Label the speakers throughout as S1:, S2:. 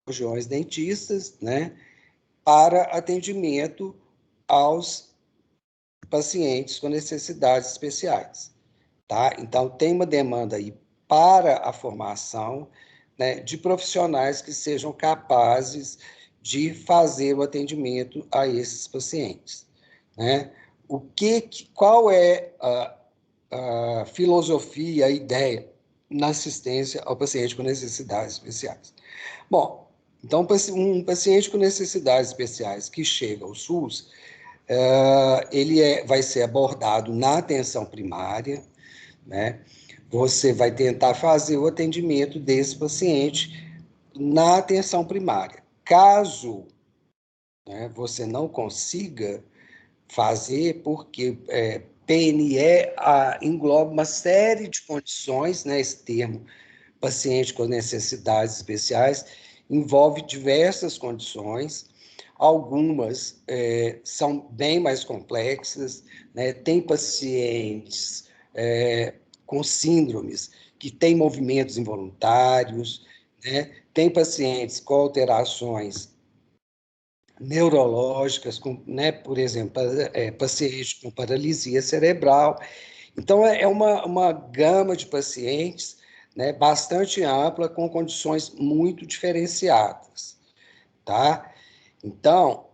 S1: cirurgiões dentistas, né, para atendimento aos pacientes com necessidades especiais, tá? Então, tem uma demanda aí para a formação, né, de profissionais que sejam capazes de fazer o atendimento a esses pacientes, né? Qual é a filosofia, a ideia na assistência ao paciente com necessidades especiais? Bom, então, um paciente com necessidades especiais que chega ao SUS, vai ser abordado na atenção primária, né? Você vai tentar fazer o atendimento desse paciente na atenção primária. Caso, né, você não consiga fazer, porque PNE engloba uma série de condições, né, esse termo paciente com necessidades especiais envolve diversas condições, algumas são bem mais complexas, né? Tem pacientes com síndromes que têm movimentos involuntários, né? Tem pacientes com alterações neurológicas, né? Por exemplo, pacientes com paralisia cerebral. Então, é uma gama de pacientes, né, bastante ampla, com condições muito diferenciadas, tá? Então,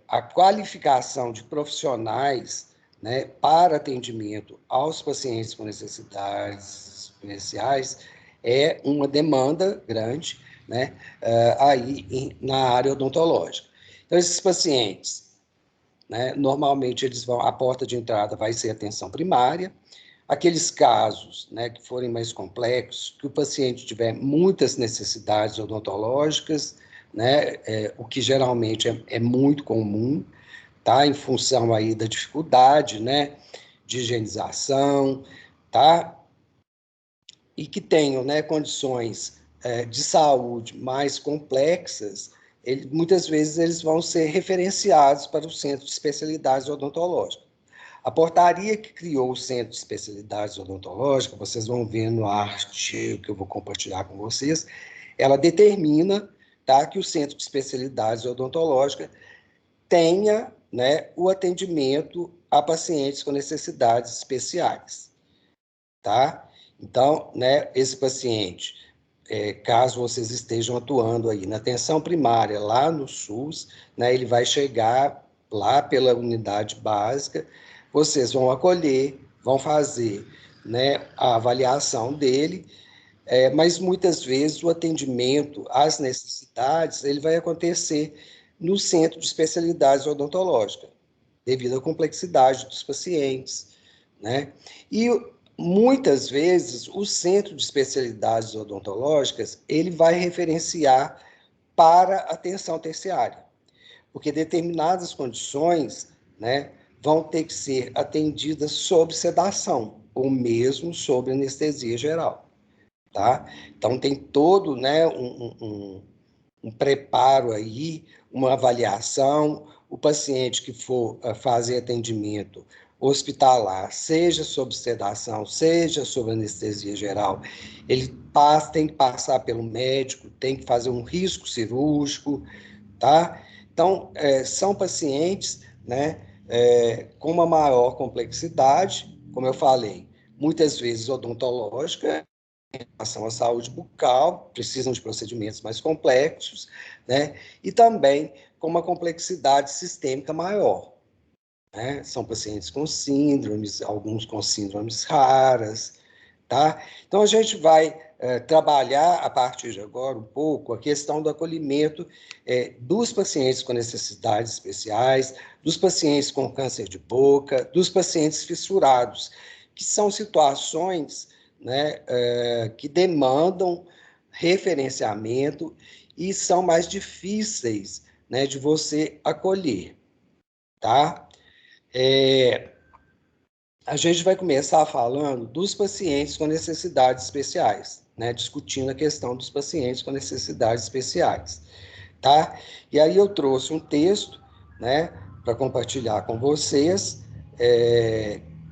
S1: a qualificação de profissionais, né, para atendimento aos pacientes com necessidades especiais é uma demanda grande, né, na área odontológica. Então, esses pacientes, né, normalmente a porta de entrada vai ser atenção primária. Aqueles casos, né, que forem mais complexos, que o paciente tiver muitas necessidades odontológicas, né, o que geralmente é muito comum, tá, em função aí da dificuldade, né, de higienização, tá, e que tenham, né, condições de saúde mais complexas, muitas vezes eles vão ser referenciados para o centro de especialidades odontológicas. A portaria que criou o Centro de Especialidades Odontológicas, vocês vão ver no artigo que eu vou compartilhar com vocês, ela determina, tá, que o Centro de Especialidades Odontológicas tenha, né, o atendimento a pacientes com necessidades especiais, tá? Então, né, esse paciente, caso vocês estejam atuando aí na atenção primária, lá no SUS, né, ele vai chegar lá pela unidade básica, vocês vão acolher, vão fazer, né, a avaliação dele, mas muitas vezes o atendimento às necessidades ele vai acontecer no centro de especialidades odontológicas, devido à complexidade dos pacientes, né? E muitas vezes o centro de especialidades odontológicas ele vai referenciar para atenção terciária, porque determinadas condições, né, vão ter que ser atendidas sob sedação ou mesmo sob anestesia geral, tá? Então tem todo, né, um preparo aí, uma avaliação. O paciente que for fazer atendimento hospitalar, seja sob sedação, seja sob anestesia geral, ele tem que passar pelo médico, tem que fazer um risco cirúrgico, tá? Então, são pacientes, né, com uma maior complexidade, como eu falei, muitas vezes odontológica, em relação à saúde bucal, precisam de procedimentos mais complexos, né? E também com uma complexidade sistêmica maior, né? São pacientes com síndromes, alguns com síndromes raras, tá? Então, a gente vai trabalhar, a partir de agora, um pouco a questão do acolhimento dos pacientes com necessidades especiais, dos pacientes com câncer de boca, dos pacientes fissurados, que são situações, né, que demandam referenciamento e são mais difíceis, né, de você acolher, tá? A gente vai começar falando dos pacientes com necessidades especiais, né, discutindo a questão dos pacientes com necessidades especiais, tá? E aí eu trouxe um texto, né, para compartilhar com vocês,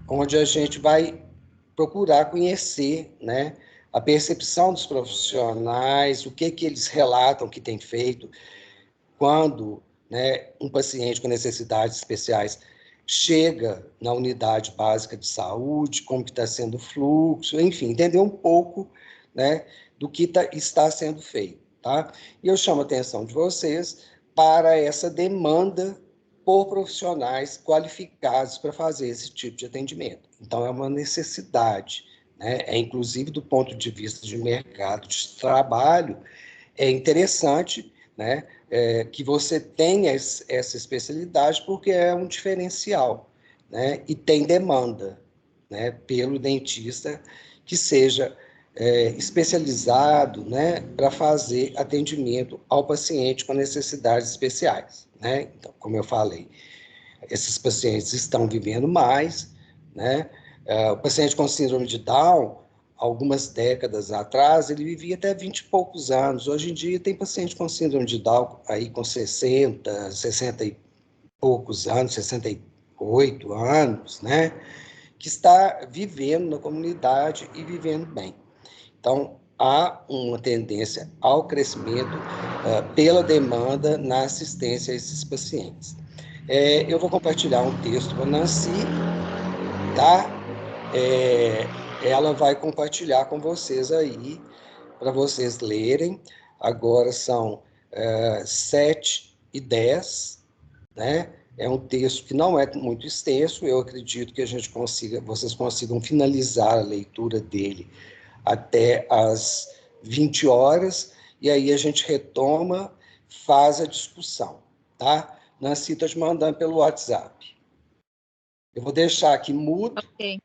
S1: onde a gente vai procurar conhecer, né, a percepção dos profissionais, o que eles relatam que tem feito quando, né, um paciente com necessidades especiais chega na unidade básica de saúde, como que está sendo o fluxo, enfim, entender um pouco, né, do que está sendo feito, tá? E eu chamo a atenção de vocês para essa demanda por profissionais qualificados para fazer esse tipo de atendimento. Então, é uma necessidade, né? É inclusive do ponto de vista de mercado de trabalho, é interessante, né, que você tenha essa especialidade, porque é um diferencial, né, e tem demanda, né, pelo dentista que seja especializado, né, para fazer atendimento ao paciente com necessidades especiais, né? Então, como eu falei, esses pacientes estão vivendo mais, né? O paciente com síndrome de Down, algumas décadas atrás, ele vivia até 20 e poucos anos. Hoje em dia, tem paciente com síndrome de Down aí com 60 e poucos anos, 68 anos, né? Que está vivendo na comunidade e vivendo bem. Então, há uma tendência ao crescimento pela demanda na assistência a esses pacientes. Eu vou compartilhar um texto com a Nancy, tá? É, ela vai compartilhar com vocês aí, para vocês lerem. Agora são 7h10, né? É um texto que não é muito extenso, eu acredito que vocês consigam finalizar a leitura dele até às 20 horas, e aí a gente retoma, faz a discussão, tá? Nancy, estou te mandando pelo WhatsApp. Eu vou deixar aqui mudo.
S2: Ok.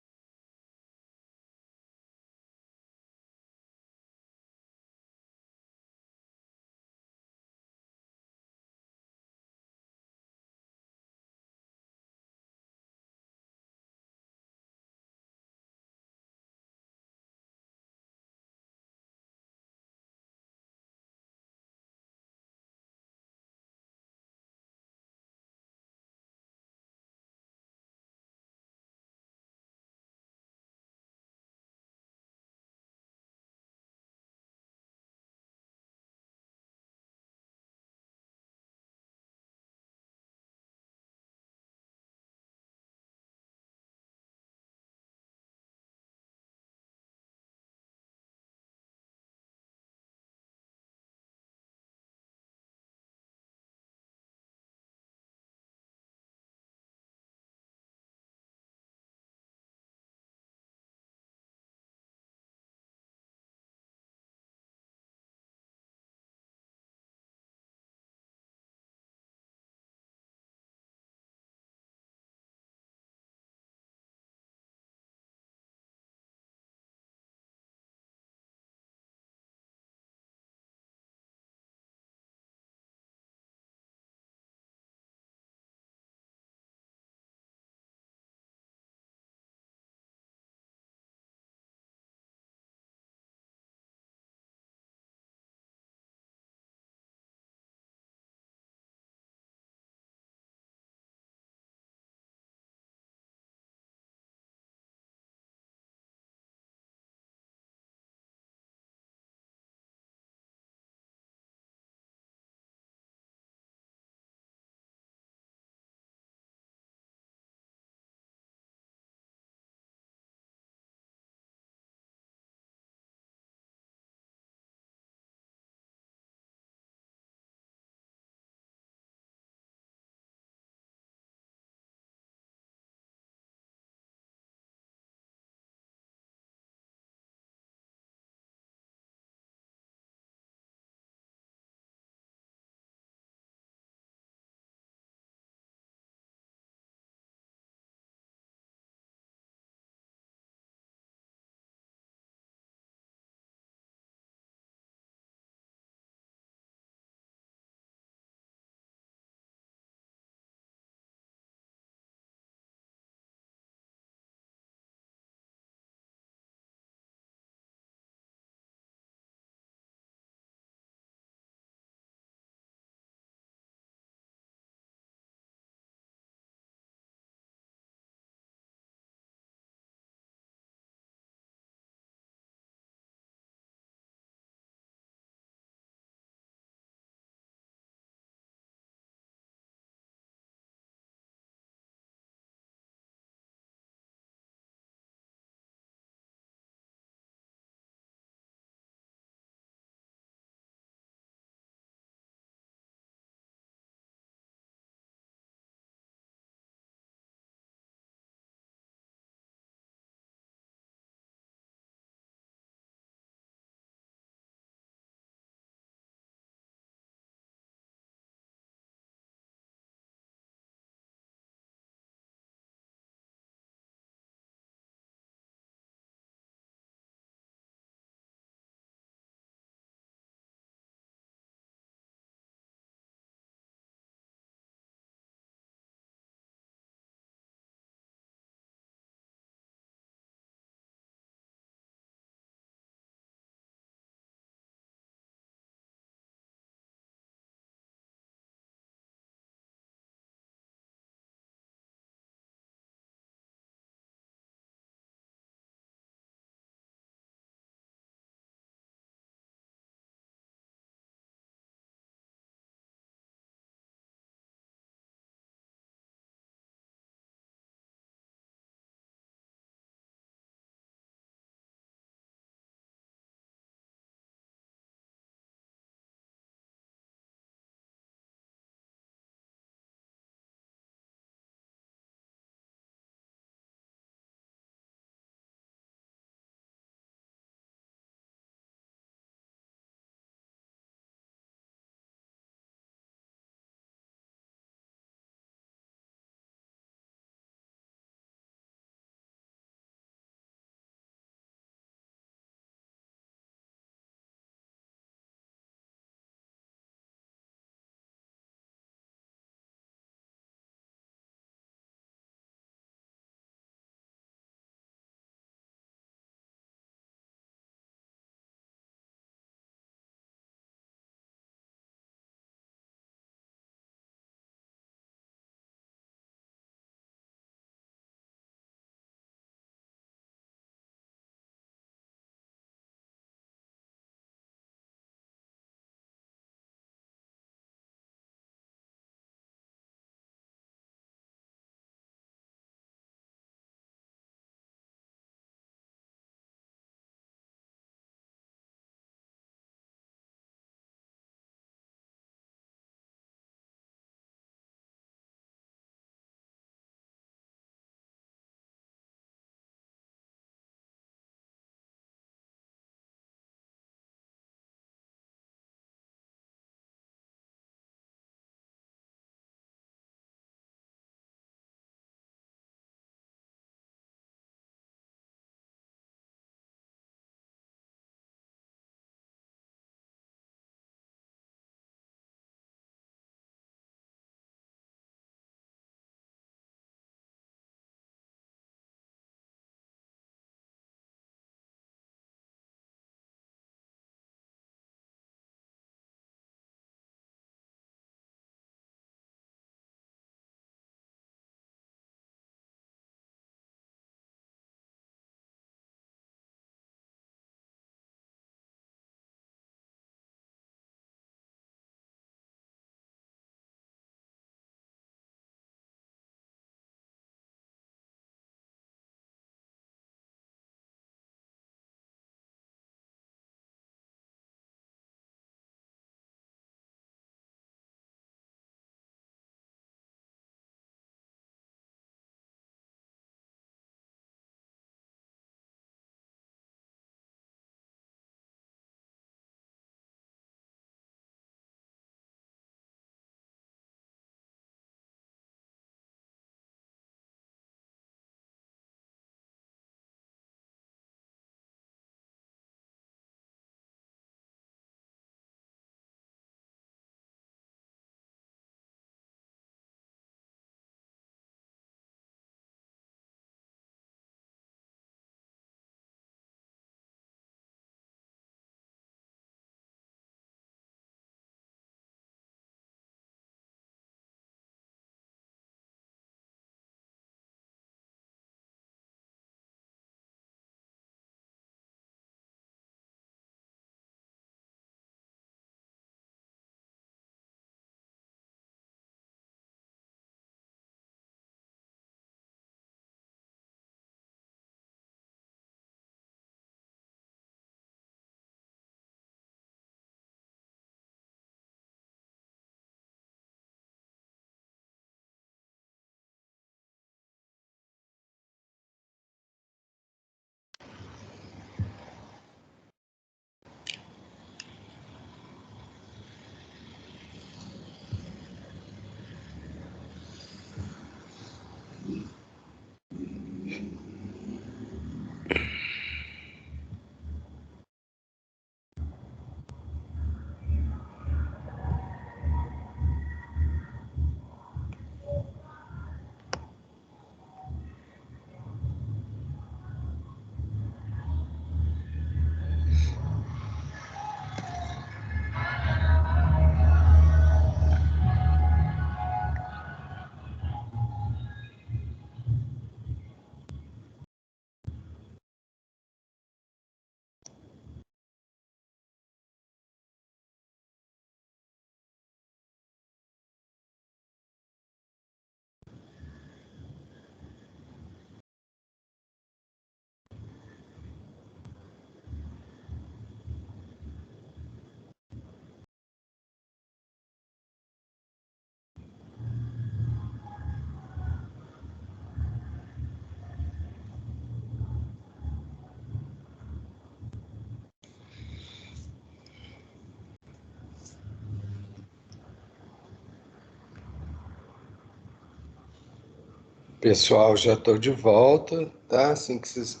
S1: Pessoal, já estou de volta, tá? Assim que vocês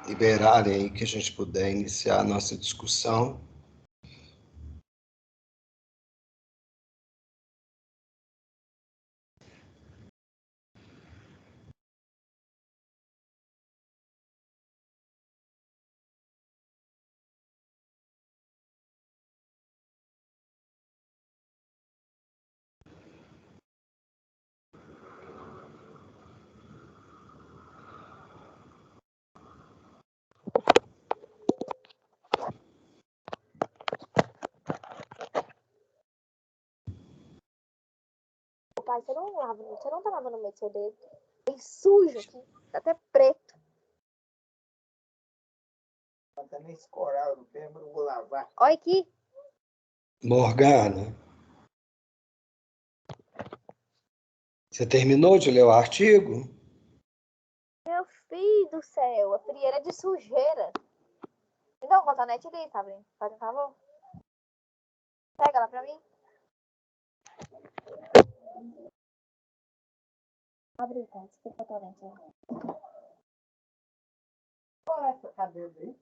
S1: liberarem aí, que a gente puder iniciar a nossa discussão.
S2: Pai, você não tá lavando o seu dedo. Tem sujo aqui, tá até preto.
S3: Tá nem escorar no pé, mas não vou lavar.
S2: Olha aqui.
S1: Morgana, você terminou de ler o artigo?
S2: Meu filho do céu, a frieira de sujeira. Me dá um cotonete ali, Sabrina. Faz um favor. Pega lá pra mim. Abre o canto, que cotonete aí.
S3: Qual é essa cadeira aí?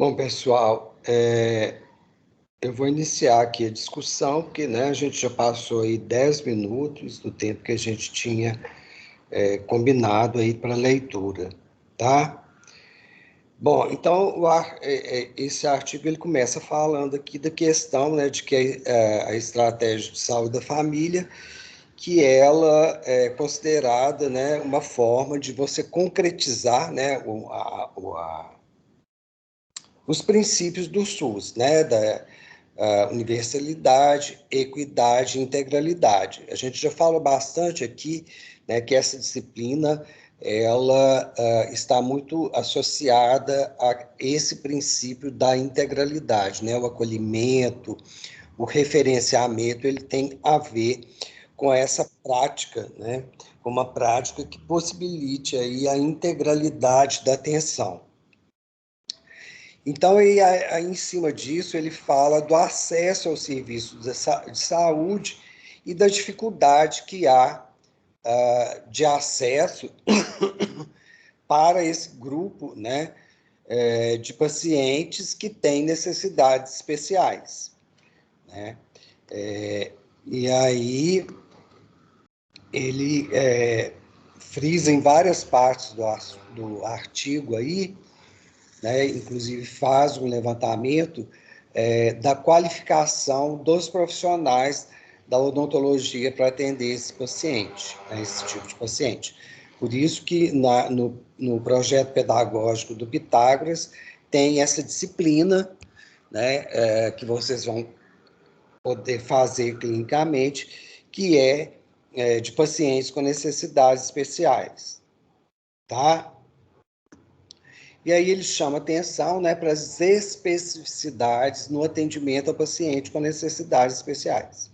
S1: Bom, pessoal, eu vou iniciar aqui a discussão, porque, né, a gente já passou aí 10 minutos do tempo que a gente tinha combinado aí para leitura, tá? Bom, então, esse artigo ele começa falando aqui da questão, né, de que a estratégia de saúde da família, que ela é considerada, né, uma forma de você concretizar, né, os princípios do SUS, né, da universalidade, equidade e integralidade. A gente já fala bastante aqui, né, que essa disciplina ela está muito associada a esse princípio da integralidade, né, o acolhimento, o referenciamento, ele tem a ver com essa prática, né, uma prática que possibilite aí a integralidade da atenção. Então, aí, em cima disso, ele fala do acesso aos serviços de saúde e da dificuldade que há de acesso para esse grupo, né, de pacientes que têm necessidades especiais, né? E aí ele frisa em várias partes do artigo aí, né, inclusive faz um levantamento da qualificação dos profissionais da odontologia para atender esse paciente, né, esse tipo de paciente. Por isso que no projeto pedagógico do Pitágoras tem essa disciplina, né, que vocês vão poder fazer clinicamente, que de pacientes com necessidades especiais, tá? E aí ele chama atenção, né, para as especificidades no atendimento ao paciente com necessidades especiais.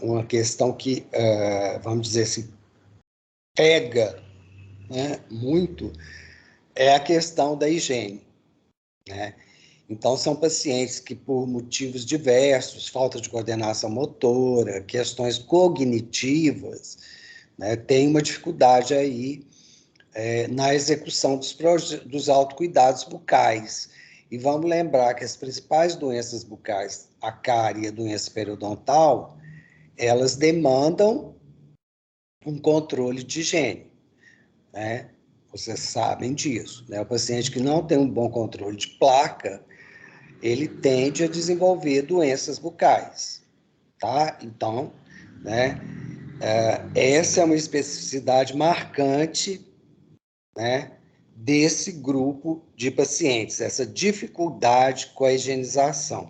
S1: Uma questão que, vamos dizer assim, pega, né, muito, é a questão da higiene, né? Então, são pacientes que, por motivos diversos, falta de coordenação motora, questões cognitivas, né, têm uma dificuldade aí na execução dos autocuidados bucais. E vamos lembrar que as principais doenças bucais, a cárie e a doença periodontal, elas demandam um controle de higiene, né? Vocês sabem disso, né? O paciente que não tem um bom controle de placa, ele tende a desenvolver doenças bucais, tá? Então, né, essa é uma especificidade marcante, né, desse grupo de pacientes, essa dificuldade com a higienização,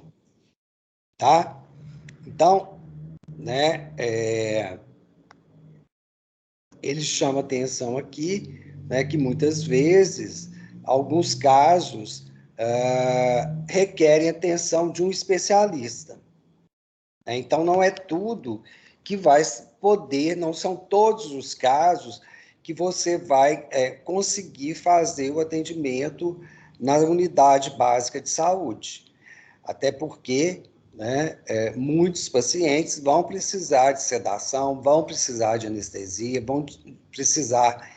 S1: tá? Então, né, ele chama atenção aqui, né, que muitas vezes, alguns casos, requerem atenção de um especialista. Então, não é tudo que vai poder, não são todos os casos que você vai conseguir fazer o atendimento na unidade básica de saúde. Até porque, né, muitos pacientes vão precisar de sedação, vão precisar de anestesia, vão precisar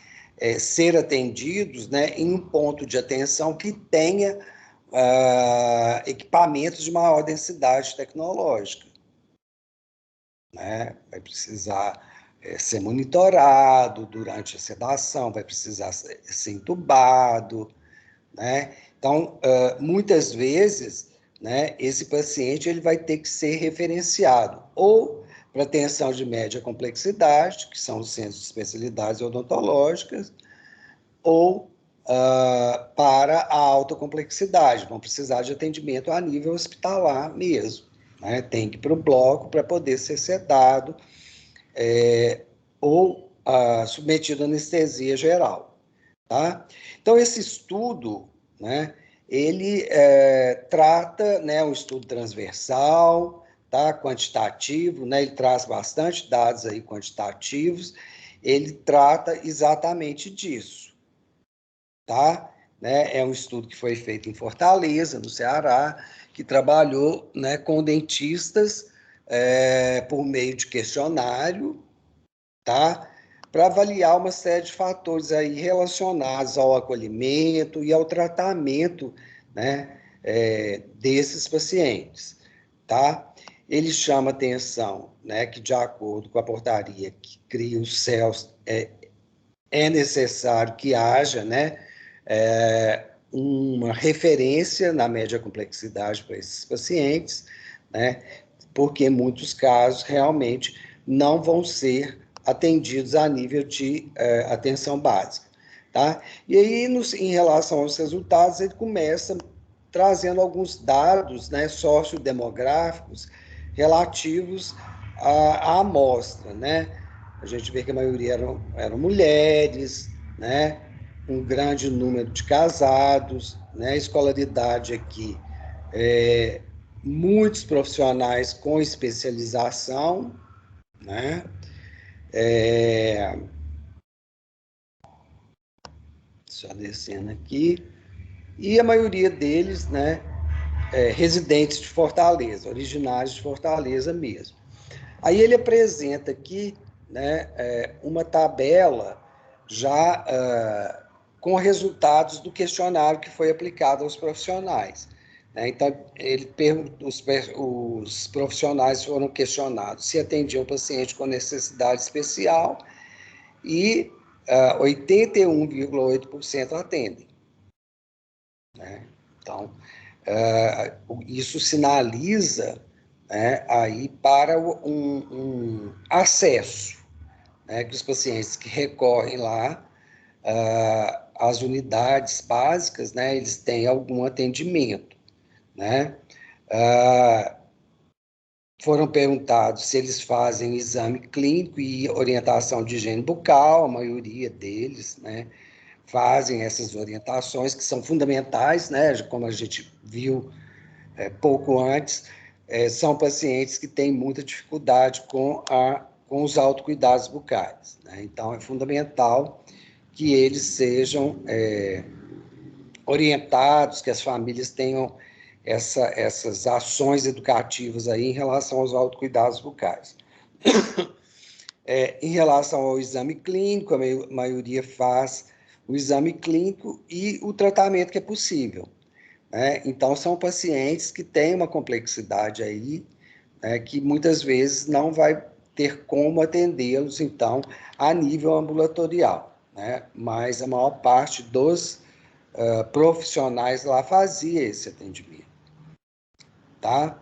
S1: ser atendidos, né, em um ponto de atenção que tenha equipamentos de maior densidade tecnológica, né? Vai precisar ser monitorado durante a sedação, vai precisar ser entubado, né? Então, muitas vezes, né, esse paciente ele vai ter que ser referenciado ou para atenção de média complexidade, que são os centros de especialidades odontológicas, ou para a alta complexidade, vão precisar de atendimento a nível hospitalar mesmo, né? Tem que ir para o bloco para poder ser sedado ou submetido à anestesia geral, tá? Então, esse estudo, né, ele trata, né, um estudo transversal, tá, quantitativo, né, ele traz bastante dados aí quantitativos, ele trata exatamente disso, tá? Né, é um estudo que foi feito em Fortaleza, no Ceará, que trabalhou, né, com dentistas por meio de questionário, tá? para avaliar uma série de fatores aí relacionados ao acolhimento e ao tratamento, né, desses pacientes, tá? Ele chama atenção, né, que de acordo com a portaria que cria o CELS, é necessário que haja, né, uma referência na média complexidade para esses pacientes, né, porque em muitos casos realmente não vão ser atendidos a nível de atenção básica, tá? E aí, em relação aos resultados, ele começa trazendo alguns dados, né, sociodemográficos relativos à amostra, né? A gente vê que a maioria eram mulheres, né? Um grande número de casados, né? Escolaridade aqui, muitos profissionais com especialização, né? Só descendo aqui. E a maioria deles, né, residentes de Fortaleza, originários de Fortaleza mesmo. Aí ele apresenta aqui, né, uma tabela já com resultados do questionário que foi aplicado aos profissionais. Né? Então, os profissionais foram questionados se atendiam o paciente com necessidade especial e 81,8% atendem. Né? Então, isso sinaliza, né, aí para um acesso, né, que os pacientes que recorrem lá às unidades básicas, né, eles têm algum atendimento, né? Foram perguntados se eles fazem exame clínico e orientação de higiene bucal, a maioria deles, né, fazem essas orientações que são fundamentais, né, como a gente viu pouco antes, são pacientes que têm muita dificuldade com os autocuidados bucais, né? Então, é fundamental que eles sejam orientados, que as famílias tenham essas ações educativas aí em relação aos autocuidados bucais. Em relação ao exame clínico, a maioria faz o exame clínico e o tratamento que é possível. Né? Então, são pacientes que têm uma complexidade aí, né, que muitas vezes não vai ter como atendê-los, então, a nível ambulatorial. Né? Mas a maior parte dos profissionais lá fazia esse atendimento. Tá?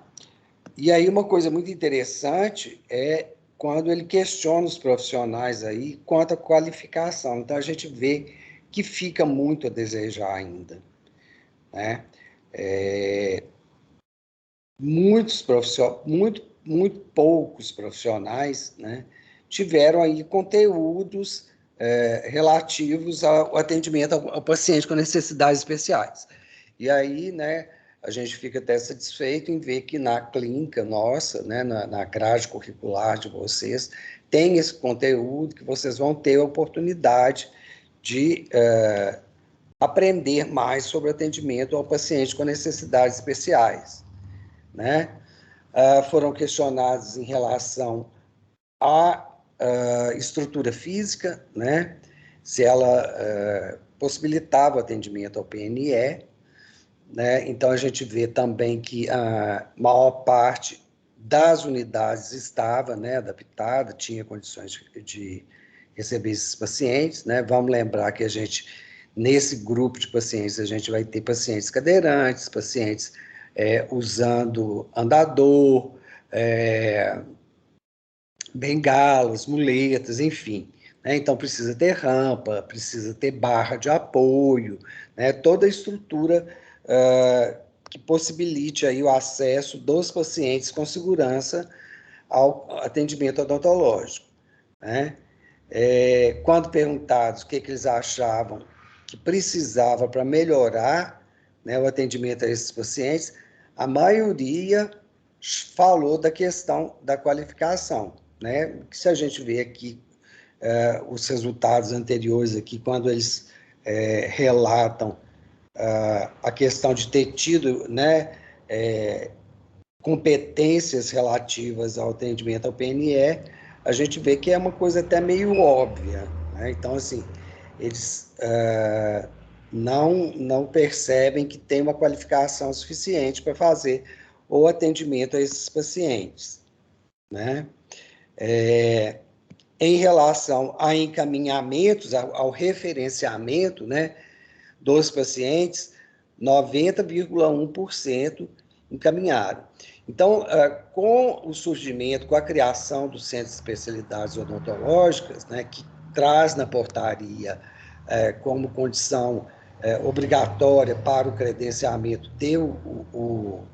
S1: E aí, uma coisa muito interessante é quando ele questiona os profissionais aí quanto à qualificação. Então, a gente vê que fica muito a desejar ainda. Né? Muito poucos profissionais, né, tiveram aí conteúdos relativos ao atendimento ao paciente com necessidades especiais. E aí, né, a gente fica até satisfeito em ver que na clínica nossa, né, na grade curricular de vocês, tem esse conteúdo que vocês vão ter a oportunidade de aprender mais sobre atendimento ao paciente com necessidades especiais. Né? Foram questionados em relação à estrutura física, né? Se ela possibilitava o atendimento ao PNE, né? Então, a gente vê também que a maior parte das unidades estava, né, adaptada, tinha condições de receber esses pacientes, né? Vamos lembrar que nesse grupo de pacientes, a gente vai ter pacientes cadeirantes, pacientes usando andador, bengalas, muletas, enfim. Né? Então, precisa ter rampa, precisa ter barra de apoio, né? Toda a estrutura que possibilite aí o acesso dos pacientes com segurança ao atendimento odontológico. Né? Quando perguntados o que eles achavam que precisava para melhorar, né, o atendimento a esses pacientes, a maioria falou da questão da qualificação. Né? Se a gente vê aqui os resultados anteriores aqui, quando eles relatam a questão de ter tido, né, competências relativas ao atendimento ao PNE, a gente vê que é uma coisa até meio óbvia, né? Então, assim, eles não percebem que tem uma qualificação suficiente para fazer o atendimento a esses pacientes, né? Em relação a encaminhamentos, ao referenciamento, né, dos pacientes, 90,1% encaminharam. Então, com o surgimento, com a criação do Centro de Especialidades Odontológicas, né, que traz na portaria como condição obrigatória para o credenciamento ter o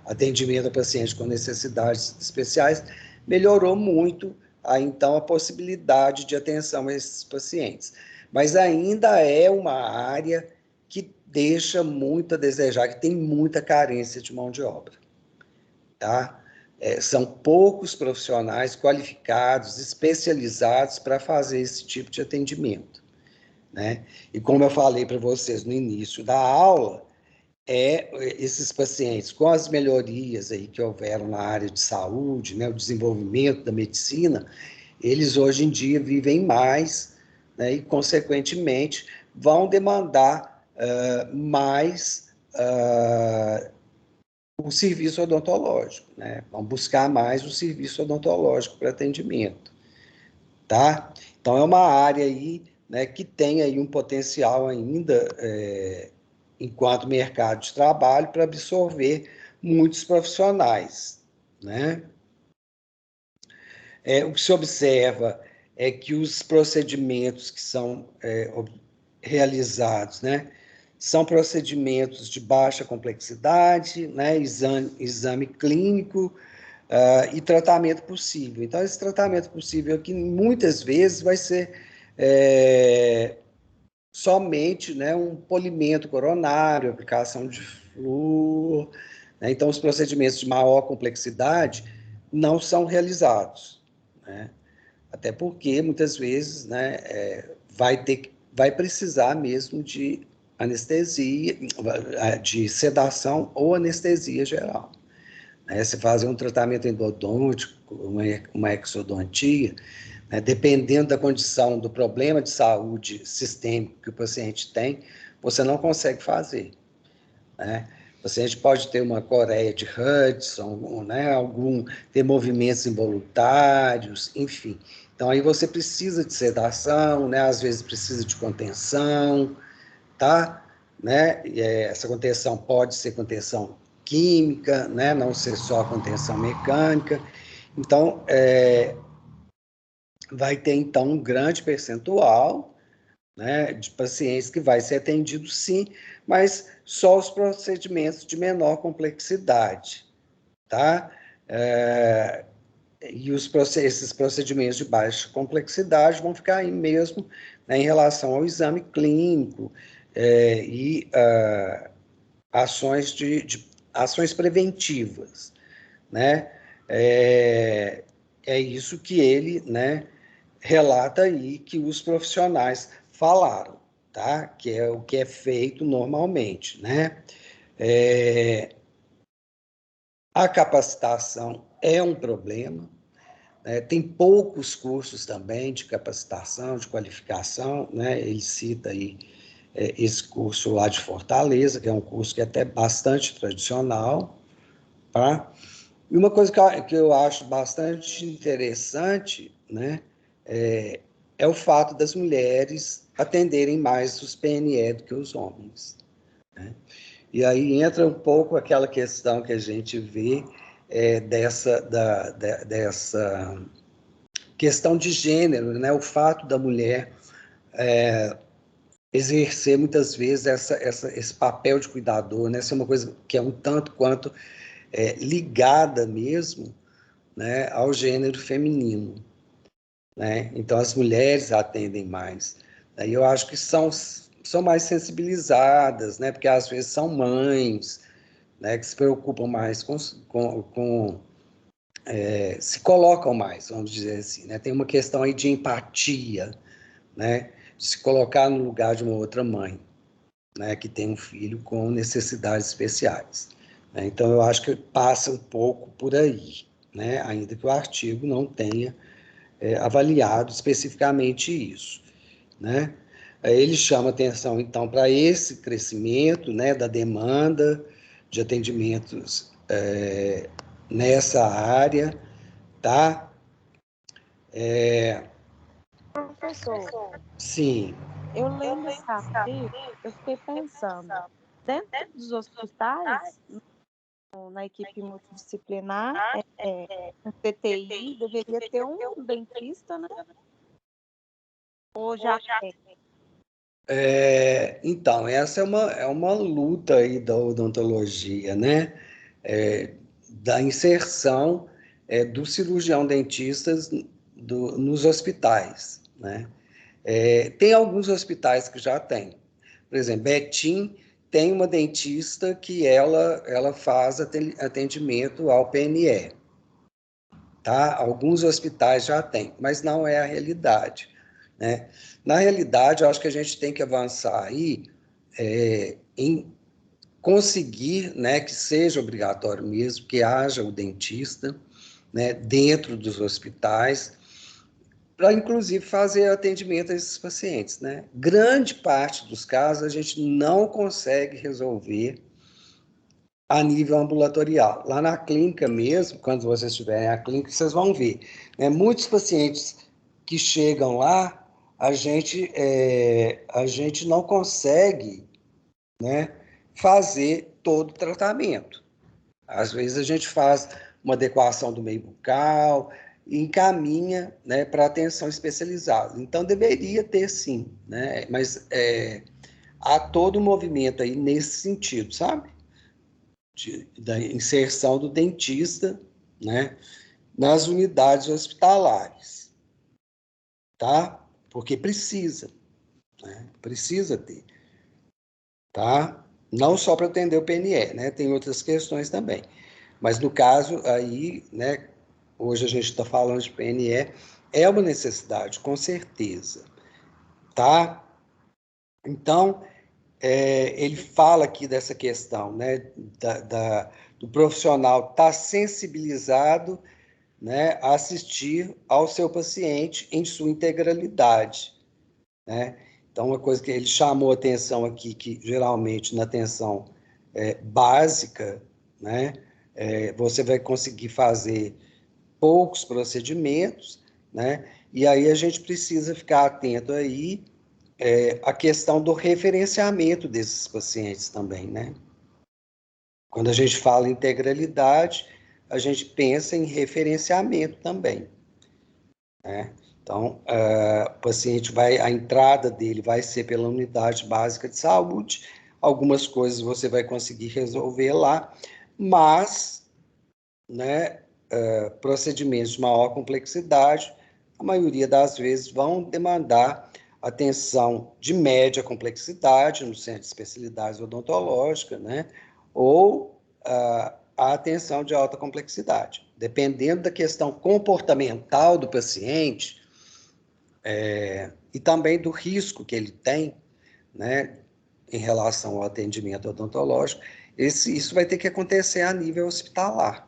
S1: atendimento a pacientes com necessidades especiais, melhorou muito então a possibilidade de atenção a esses pacientes. Mas ainda é uma área que deixa muito a desejar, que tem muita carência de mão de obra. Tá? São poucos profissionais qualificados, especializados para fazer esse tipo de atendimento, né? E como eu falei para vocês no início da aula, esses pacientes, com as melhorias aí que houveram na área de saúde, né, o desenvolvimento da medicina, eles hoje em dia vivem mais, né, e, consequentemente, vão demandar mais o serviço odontológico, né? Vão buscar mais o serviço odontológico para atendimento, tá? Então, é uma área aí, né, que tem aí um potencial ainda, enquanto mercado de trabalho, para absorver muitos profissionais, né? O que se observa é que os procedimentos que são realizados, né, são procedimentos de baixa complexidade, né, exame clínico e tratamento possível. Então, esse tratamento possível aqui, muitas vezes, vai ser somente, né, um polimento coronário, aplicação de flúor, né? Então, os procedimentos de maior complexidade não são realizados, né? Até porque, muitas vezes, né, vai precisar mesmo de anestesia, de sedação ou anestesia geral, né? Se fazer um tratamento endodôntico, uma exodontia, né, dependendo da condição, do problema de saúde sistêmico que o paciente tem, você não consegue fazer, né? O paciente pode ter uma coreia de Hudson, né, ter movimentos involuntários, enfim. Então, aí você precisa de sedação, né, às vezes precisa de contenção, tá? Né? Essa contenção pode ser contenção química, né, não ser só contenção mecânica. Então, vai ter, então, um grande percentual, né, de pacientes que vai ser atendido, sim, mas só os procedimentos de menor complexidade, tá? E esses procedimentos de baixa complexidade vão ficar aí mesmo, né, em relação ao exame clínico e ações preventivas, né? É isso que ele, né, relata aí que os profissionais falaram, tá? Que é o que é feito normalmente, né? A capacitação é um problema, né? Tem poucos cursos também de capacitação, de qualificação, né? Ele cita aí esse curso lá de Fortaleza, que é um curso que é até bastante tradicional, tá? E uma coisa que eu acho bastante interessante, né, é o fato das mulheres atenderem mais os PNE do que os homens, né? E aí entra um pouco aquela questão que a gente vê dessa questão de gênero, né? O fato da mulher exercer muitas vezes esse papel de cuidador, né? Essa é uma coisa que é um tanto quanto ligada mesmo, né, ao gênero feminino, né? Então as mulheres atendem mais. Aí eu acho que são mais sensibilizadas, né? Porque às vezes são mães, né? Que se preocupam mais se colocam mais, vamos dizer assim, né? Tem uma questão aí de empatia, né? De se colocar no lugar de uma outra mãe, né? Que tem um filho com necessidades especiais, né? Então eu acho que passa um pouco por aí, né? Ainda que o artigo não tenha avaliado especificamente isso, né? Ele chama atenção, então, para esse crescimento, né, da demanda de atendimentos nessa área, tá?
S4: Professor,
S1: Sim.
S4: eu lendo esse artigo, eu fiquei pensando, dentro dos hospitais, na equipe multidisciplinar, no CTI, deveria ter um dentista, né? Ou já tem?
S1: Então, essa é uma luta aí da odontologia, né? Da inserção do cirurgião dentistas nos hospitais, né? Tem alguns hospitais que já tem. Por exemplo, Betim tem uma dentista que ela faz atendimento ao PNE. Tá? Alguns hospitais já têm, mas não é a realidade, né? Na realidade, eu acho que a gente tem que avançar aí em conseguir, né, que seja obrigatório mesmo, que haja o dentista, né, dentro dos hospitais, para inclusive fazer atendimento a esses pacientes, né? Grande parte dos casos a gente não consegue resolver a nível ambulatorial. Lá na clínica mesmo, quando vocês estiverem na clínica, vocês vão ver, né? Muitos pacientes que chegam lá, a gente não consegue, né, fazer todo o tratamento. Às vezes a gente faz uma adequação do meio bucal e encaminha, né, para atenção especializada. Então deveria ter sim, né? Mas há todo um movimento aí nesse sentido, sabe? Da inserção do dentista, né, nas unidades hospitalares, tá? Porque precisa, né? Precisa ter, tá? Não só para atender o PNE, né? Tem outras questões também. Mas no caso aí, né, hoje a gente está falando de PNE, é uma necessidade, com certeza, tá? Então, ele fala aqui dessa questão, né, do profissional estar sensibilizado, né, a assistir ao seu paciente em sua integralidade, né? Então, uma coisa que ele chamou atenção aqui, que geralmente na atenção básica, né, você vai conseguir fazer poucos procedimentos, né? E aí a gente precisa ficar atento aí à questão do referenciamento desses pacientes também, né? Quando a gente fala em integralidade, a gente pensa em referenciamento também, né? Então, o paciente a entrada dele vai ser pela unidade básica de saúde, algumas coisas você vai conseguir resolver lá, mas, né, procedimentos de maior complexidade, a maioria das vezes vão demandar atenção de média complexidade no centro de especialidades odontológicas, né, ou a atenção de alta complexidade. Dependendo da questão comportamental do paciente, e também do risco que ele tem, né, em relação ao atendimento odontológico, isso vai ter que acontecer a nível hospitalar.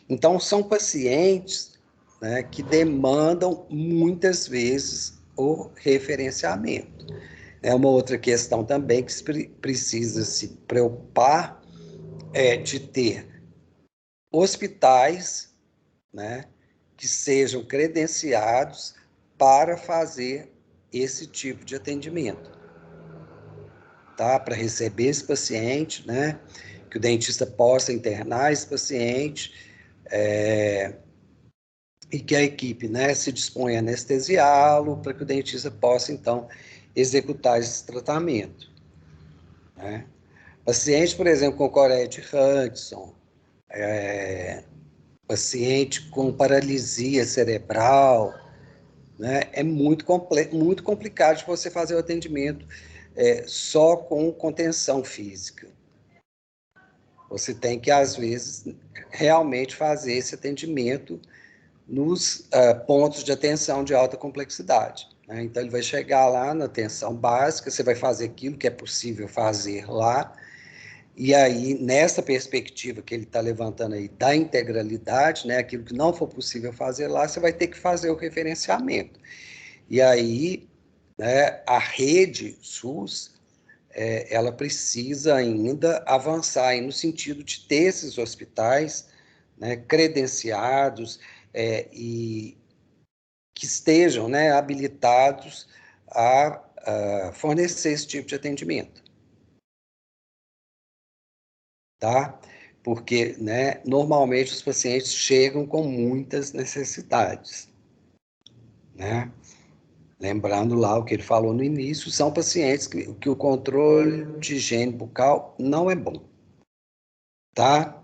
S1: Então, são pacientes, né, que demandam muitas vezes o referenciamento. É uma outra questão também que precisa se preocupar de ter hospitais, né, que sejam credenciados para fazer esse tipo de atendimento, tá? Para receber esse paciente, né? Que o dentista possa internar esse paciente e que a equipe, né, se dispõe a anestesiá-lo para que o dentista possa, então, executar esse tratamento, né? Paciente, por exemplo, com coreia de Hudson, paciente com paralisia cerebral, né? É muito complicado de você fazer o atendimento só com contenção física. Você tem que, às vezes, realmente fazer esse atendimento nos pontos de atenção de alta complexidade, né? Então, ele vai chegar lá na atenção básica, você vai fazer aquilo que é possível fazer lá, E aí, nessa perspectiva que ele está levantando aí da integralidade, né, aquilo que não for possível fazer lá, você vai ter que fazer o referenciamento. E aí, né, a rede SUS, ela precisa ainda avançar aí no sentido de ter esses hospitais, né, credenciados e que estejam, né, habilitados a fornecer esse tipo de atendimento. Tá? Porque, né, normalmente os pacientes chegam com muitas necessidades, né? Lembrando lá o que ele falou no início, são pacientes que o controle de higiene bucal não é bom, tá?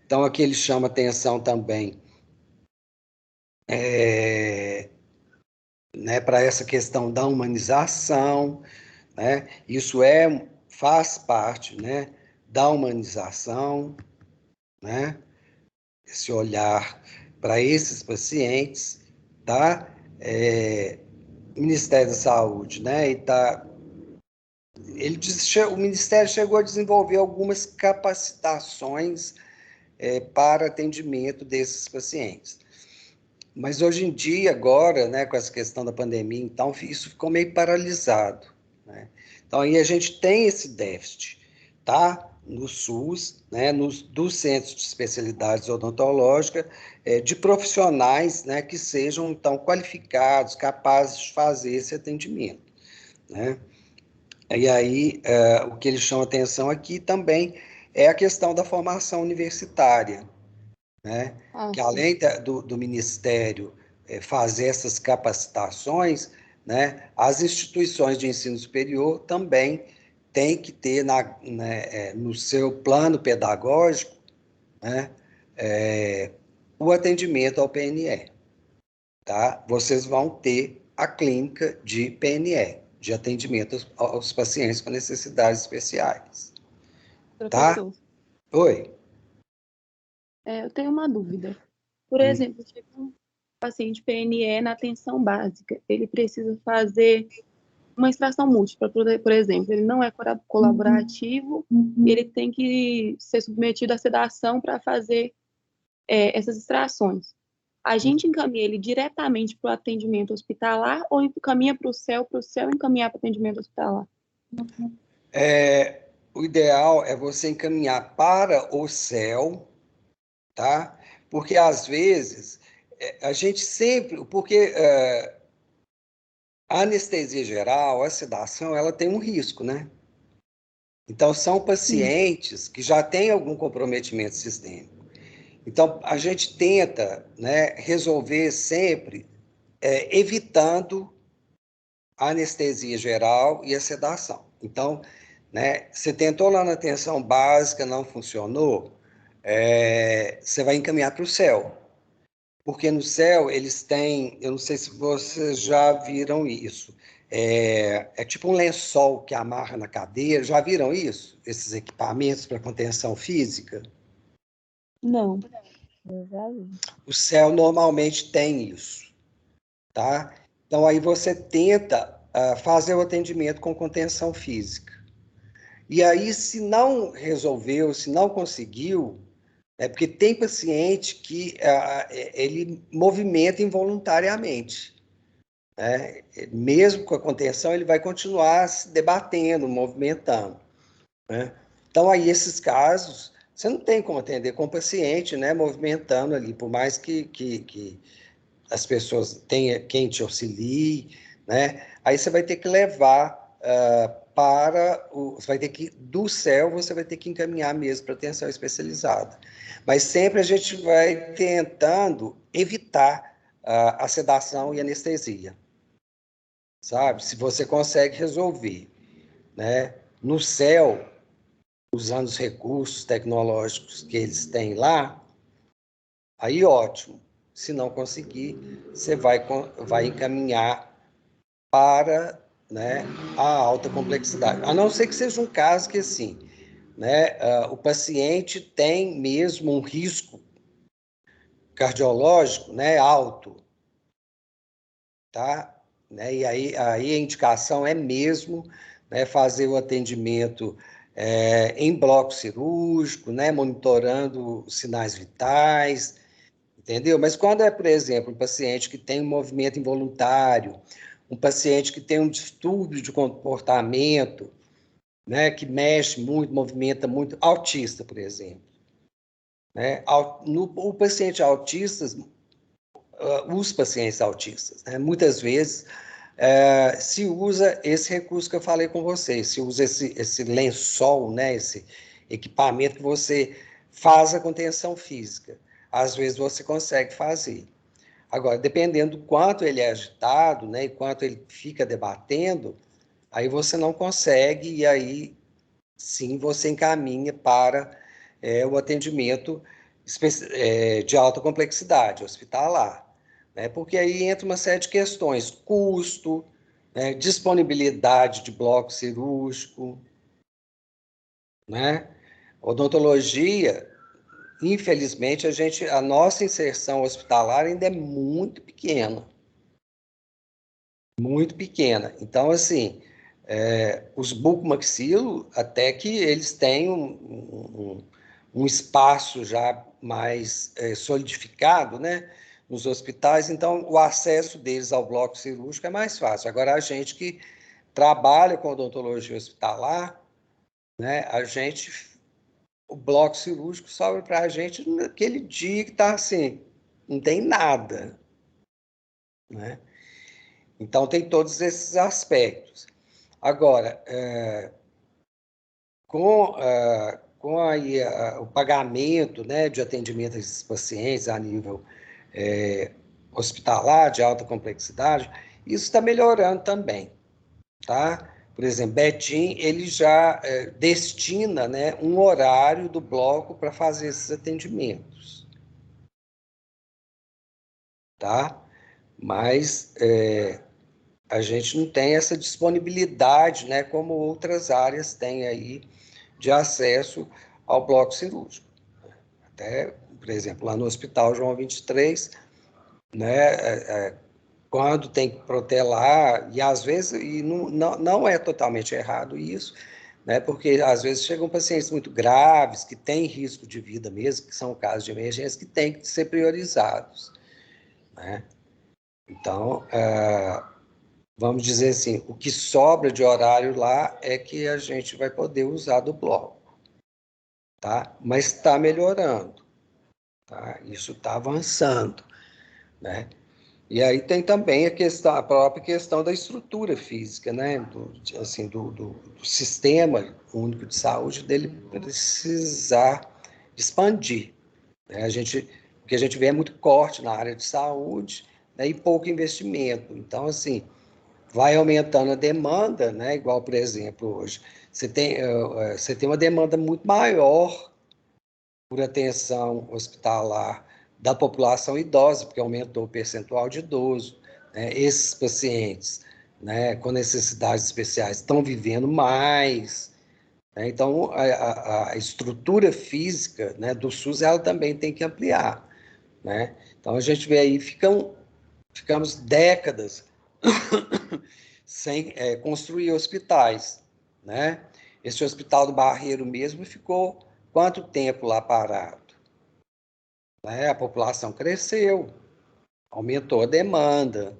S1: Então, aqui ele chama atenção também né, para essa questão da humanização, né? Isso faz parte, né, da humanização, né? Esse olhar para esses pacientes, tá? O Ministério da Saúde, né? O Ministério chegou a desenvolver algumas capacitações para atendimento desses pacientes. Mas hoje em dia, agora, né, com essa questão da pandemia, então, isso ficou meio paralisado, né? Então, aí a gente tem esse déficit, tá? No SUS, né, dos centros de especialidades odontológicas, de profissionais, né, que sejam, então, qualificados, capazes de fazer esse atendimento, né? E aí, o que ele chama atenção aqui também é a questão da formação universitária, né? Que além do Ministério fazer essas capacitações, né, as instituições de ensino superior também têm que ter no seu plano pedagógico, né, o atendimento ao PNE. Tá? Vocês vão ter a clínica de PNE, de atendimento aos pacientes com necessidades especiais. Tá?
S5: Professor,
S1: Oi.
S5: eu tenho uma dúvida. Por exemplo, chega um paciente PNE na atenção básica, ele precisa fazer uma extração múltipla, por exemplo, ele não é colaborativo, ele tem que ser submetido à sedação para fazer essas extrações. A gente encaminha ele diretamente para o atendimento hospitalar ou encaminha para o céu encaminhar para o atendimento hospitalar?
S1: O ideal é você encaminhar para o céu, tá? Porque às vezes a gente sempre, porque a anestesia geral, a sedação, ela tem um risco, né? Então são pacientes que já têm algum comprometimento sistêmico. Então a gente tenta, né, resolver sempre evitando a anestesia geral e a sedação. Então, né, você tentou lá na atenção básica, não funcionou, você vai encaminhar para o céu. Porque no céu eles têm, eu não sei se vocês já viram isso, é tipo um lençol que amarra na cadeira, já viram isso? Esses equipamentos para contenção física?
S5: Não.
S4: Eu já vi.
S1: O céu normalmente tem isso, tá? Então aí você tenta fazer o atendimento com contenção física. E aí, se não resolveu, se não conseguiu, porque tem paciente que ele movimenta involuntariamente, né? Mesmo com a contenção, ele vai continuar se debatendo, movimentando, né? Então, aí, esses casos, você não tem como atender com o paciente, né, movimentando ali, por mais que as pessoas tenham quem te auxilie, né? Aí você vai ter que levar você vai ter que, do céu, você vai ter que encaminhar mesmo para atenção especializada. Mas sempre a gente vai tentando evitar a sedação e anestesia, sabe? Se você consegue resolver, né? No céu, usando os recursos tecnológicos que eles têm lá, aí ótimo. Se não conseguir, você vai encaminhar para, né, a alta complexidade. A não ser que seja um caso que, assim, né, o paciente tem mesmo um risco cardiológico, né, alto, tá? Né, e aí a indicação é mesmo, né, fazer o atendimento em bloco cirúrgico, né, monitorando sinais vitais, entendeu? Mas quando é, por exemplo, um paciente que tem um movimento involuntário, um paciente que tem um distúrbio de comportamento, né, que mexe muito, movimenta muito, autista, por exemplo, né? O paciente autista, os pacientes autistas, né, muitas vezes se usa esse recurso que eu falei com vocês, se usa esse lençol, né, esse equipamento que você faz a contenção física. Às vezes você consegue fazer. Agora, dependendo do quanto ele é agitado, né, e quanto ele fica debatendo, aí você não consegue, e aí sim você encaminha para o atendimento de alta complexidade, hospitalar. Né, porque aí entra uma série de questões, custo, né, disponibilidade de bloco cirúrgico, né? Odontologia, infelizmente, a nossa inserção hospitalar ainda é muito pequena. Muito pequena. Então, assim, os bucomaxilo, até que eles têm um espaço já mais solidificado, né, nos hospitais, então o acesso deles ao bloco cirúrgico é mais fácil. Agora, a gente que trabalha com odontologia hospitalar, né, o bloco cirúrgico sobra para a gente naquele dia que está assim, não tem nada, né? Então, tem todos esses aspectos. Agora, com aí, o pagamento, né, de atendimento a esses pacientes a nível hospitalar, de alta complexidade, isso está melhorando também, tá? Por exemplo, Betim, ele já destina, né, um horário do bloco para fazer esses atendimentos, tá? Mas a gente não tem essa disponibilidade, né, como outras áreas têm aí de acesso ao bloco cirúrgico. Até, por exemplo, lá no Hospital João 23, né, quando tem que protelar, e às vezes, e não é totalmente errado isso, né, porque às vezes chegam pacientes muito graves, que têm risco de vida mesmo, que são casos de emergência, que têm que ser priorizados, né? Então, vamos dizer assim, o que sobra de horário lá é que a gente vai poder usar do bloco, tá? Mas está melhorando, tá? Isso está avançando, né? E aí tem também a própria questão da estrutura física, né? Do sistema único de saúde, dele precisar expandir, né? O que a gente vê é muito corte na área de saúde, né? E pouco investimento. Então, assim, vai aumentando a demanda, né? Igual, por exemplo, hoje, você tem uma demanda muito maior por atenção hospitalar da população idosa, porque aumentou o percentual de idoso, né? Esses pacientes, né, com necessidades especiais estão vivendo mais, né? Então, a estrutura física, né, do SUS, ela também tem que ampliar, né? Então, a gente vê aí, ficamos décadas sem construir hospitais, né? Esse hospital do Barreiro mesmo ficou quanto tempo lá parado? Né? A população cresceu, aumentou a demanda,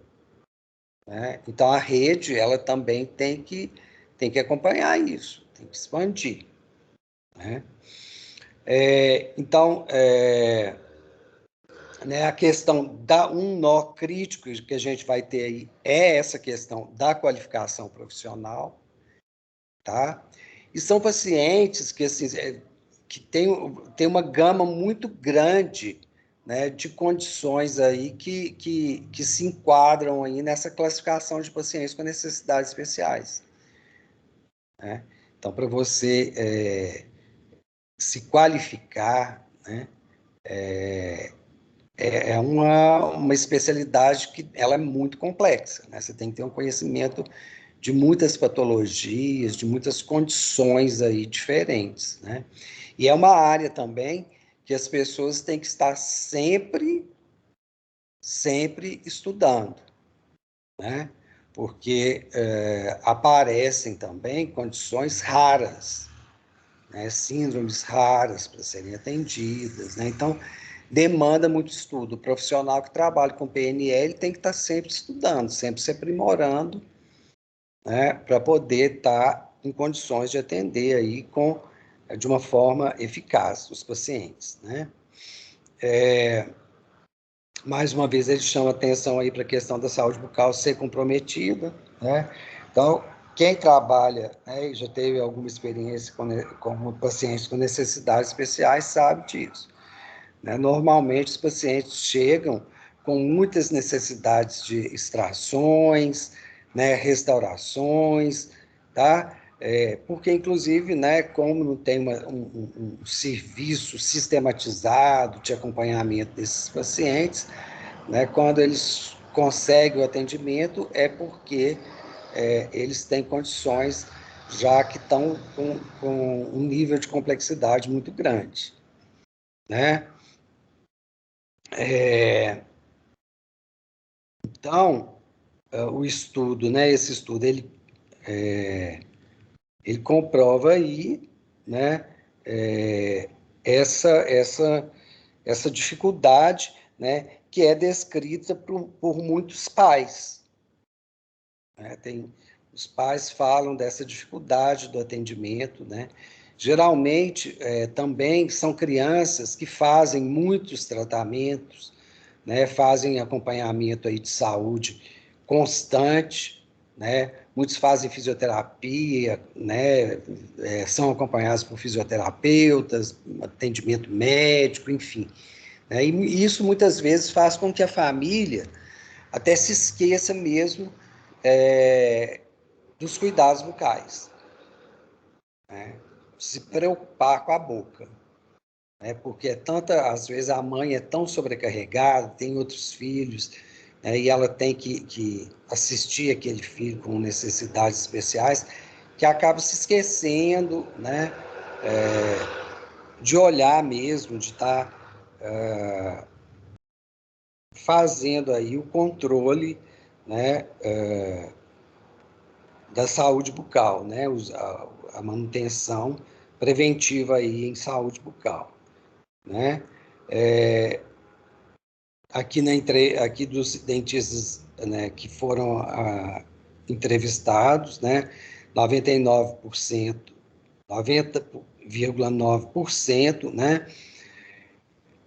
S1: né? Então a rede ela também tem que acompanhar isso, tem que expandir, né? Então, né, a questão um nó crítico que a gente vai ter aí é essa questão da qualificação profissional, tá? E são pacientes que, assim, que tem uma gama muito grande, né, de condições aí que se enquadram aí nessa classificação de pacientes com necessidades especiais, né? Então, para você se qualificar, né, é uma especialidade que ela é muito complexa, né? Você tem que ter um conhecimento de muitas patologias, de muitas condições aí diferentes, né? E é uma área também que as pessoas têm que estar sempre estudando, né? Porque aparecem também condições raras, né? Síndromes raras para serem atendidas, né? Então, demanda muito estudo. O profissional que trabalha com PNL tem que estar sempre estudando, sempre se aprimorando, né? Para poder estar em condições de atender aí de uma forma eficaz os pacientes, né? Mais uma vez, ele chama atenção aí para a questão da saúde bucal ser comprometida, né? Então, quem trabalha, né, e já teve alguma experiência com pacientes com necessidades especiais sabe disso, né? Normalmente, os pacientes chegam com muitas necessidades de extrações, né, restaurações, tá? Porque, inclusive, né, como não tem um serviço sistematizado de acompanhamento desses pacientes, né, quando eles conseguem o atendimento, é porque eles têm condições já que estão com um nível de complexidade muito grande, né? Então, o estudo, né, esse estudo, ele comprova aí, né, essa dificuldade, né, que é descrita por muitos pais, né? Os pais falam dessa dificuldade do atendimento, né? Geralmente, também são crianças que fazem muitos tratamentos, né? Fazem acompanhamento aí de saúde constante, né? Muitos fazem fisioterapia, né? São acompanhados por fisioterapeutas, atendimento médico, enfim, né? E isso muitas vezes faz com que a família até se esqueça mesmo dos cuidados bucais, né? Se preocupar com a boca, né? Porque às vezes a mãe é tão sobrecarregada, tem outros filhos, né? E ela tem que assistir aquele filho com necessidades especiais, que acaba se esquecendo, né? De olhar mesmo, de estar fazendo aí o controle, né? Da saúde bucal, né? A manutenção preventiva aí em saúde bucal, né? Aqui dos dentistas, né, que foram entrevistados, né? 99%, 90,9%, né?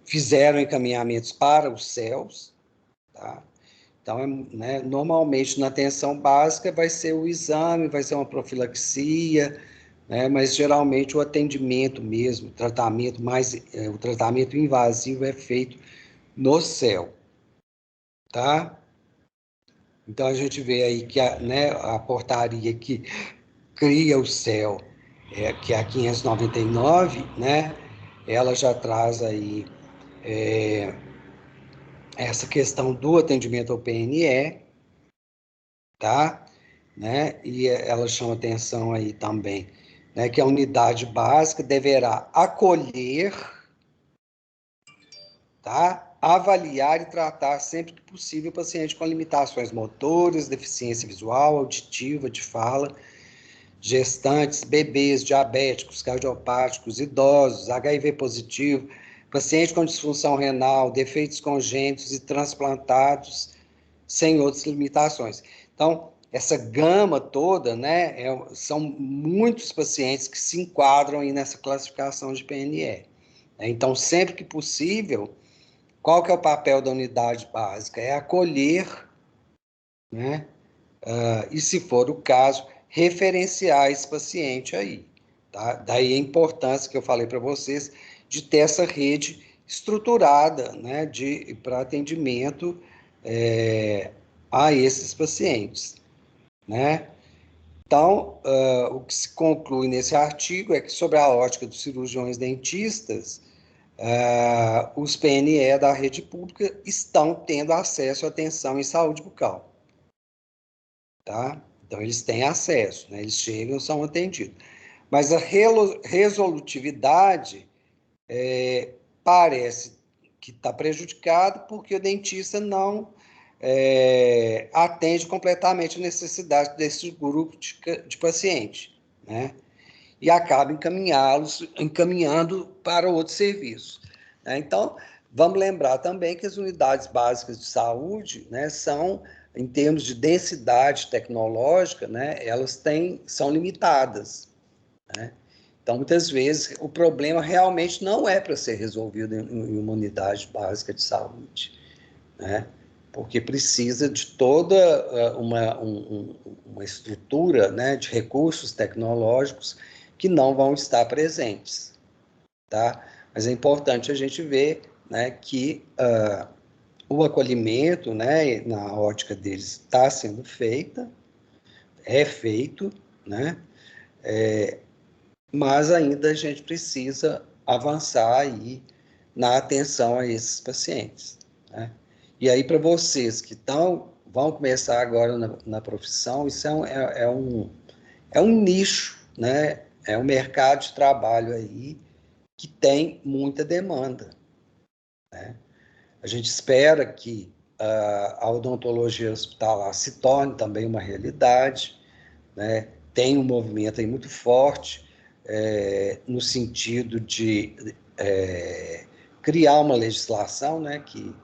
S1: Fizeram encaminhamentos para os CELS, tá? Então, né, normalmente na atenção básica vai ser o exame, vai ser uma profilaxia, né, mas geralmente o atendimento mesmo, o tratamento invasivo é feito no CEL, tá? Então a gente vê aí que a portaria que cria o CEL, que é a 599, né, ela já traz aí essa questão do atendimento ao PNE, tá? Né? E ela chama atenção aí também, né, que a unidade básica deverá acolher, tá? Avaliar e tratar sempre que possível o paciente com limitações motoras, deficiência visual, auditiva, de fala, gestantes, bebês, diabéticos, cardiopáticos, idosos, HIV positivo, paciente com disfunção renal, defeitos congênitos e transplantados, sem outras limitações. Então, essa gama toda, né, são muitos pacientes que se enquadram aí nessa classificação de PNE. Então, sempre que possível, qual que é o papel da unidade básica? É acolher, né, e, se for o caso, referenciar esse paciente aí. Tá? Daí a importância que eu falei para vocês de ter essa rede estruturada, né, para atendimento a esses pacientes, né? Então, o que se conclui nesse artigo é que, sobre a ótica dos cirurgiões dentistas, os PNE da rede pública estão tendo acesso à atenção em saúde bucal, tá? Então, eles têm acesso, né? Eles chegam, são atendidos. Mas a resolutividade parece que está prejudicada porque o dentista não atende completamente a necessidade desse grupo de paciente, né? e acaba encaminhando para outro serviço, né? Então, vamos lembrar também que as unidades básicas de saúde, né, são, em termos de densidade tecnológica, né, são limitadas, né? Então, muitas vezes, o problema realmente não é para ser resolvido em uma unidade básica de saúde, né? Porque precisa de toda uma estrutura, né, de recursos tecnológicos que não vão estar presentes, tá? Mas é importante a gente ver, né, que o acolhimento, né, na ótica deles, está sendo é feito, né? Mas ainda a gente precisa avançar aí na atenção a esses pacientes, né? E aí, para vocês que vão começar agora na profissão, isso é um nicho, né? É um mercado de trabalho aí que tem muita demanda, né? A gente espera que a odontologia hospitalar se torne também uma realidade, né? Tem um movimento aí muito forte no sentido de criar uma legislação, né, que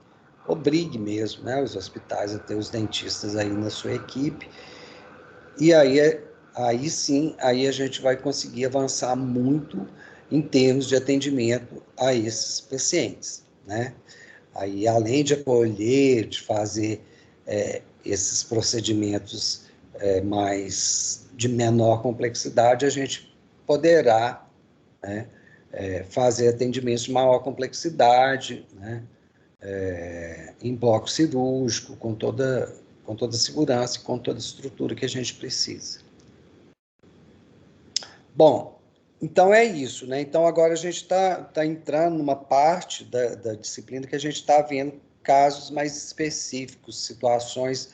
S1: obrigue mesmo, né, os hospitais a ter os dentistas aí na sua equipe, e aí sim, aí a gente vai conseguir avançar muito em termos de atendimento a esses pacientes, né? Aí, além de acolher, de fazer esses procedimentos de menor complexidade, a gente poderá, né, fazer atendimentos de maior complexidade, né, em bloco cirúrgico, com toda a segurança e com toda a estrutura que a gente precisa. Bom, então é isso, né? Então agora a gente está entrando numa parte da disciplina que a gente está vendo casos mais específicos, situações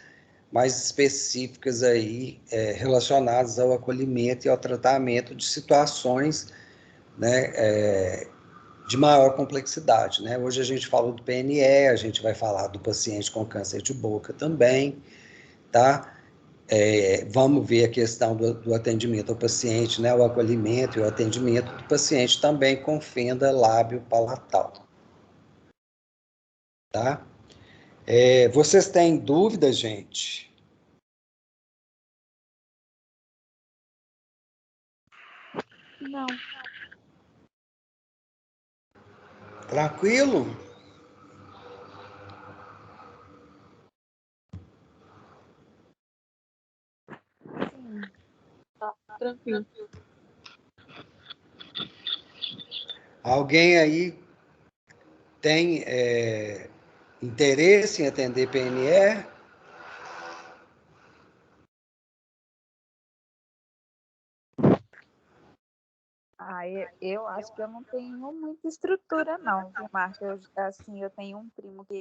S1: mais específicas aí relacionadas ao acolhimento e ao tratamento de situações, né, de maior complexidade, né? Hoje a gente falou do PNE, a gente vai falar do paciente com câncer de boca também, tá? Vamos ver a questão do atendimento ao paciente, né? O acolhimento e o atendimento do paciente também com fenda lábio-palatal, tá? Vocês têm dúvidas, gente?
S4: Não.
S1: Tranquilo?
S4: Sim.
S5: Tranquilo.
S1: Alguém aí tem interesse em atender PNE?
S4: Eu acho que eu não tenho muita estrutura, não, viu, Marta? Eu tenho um primo que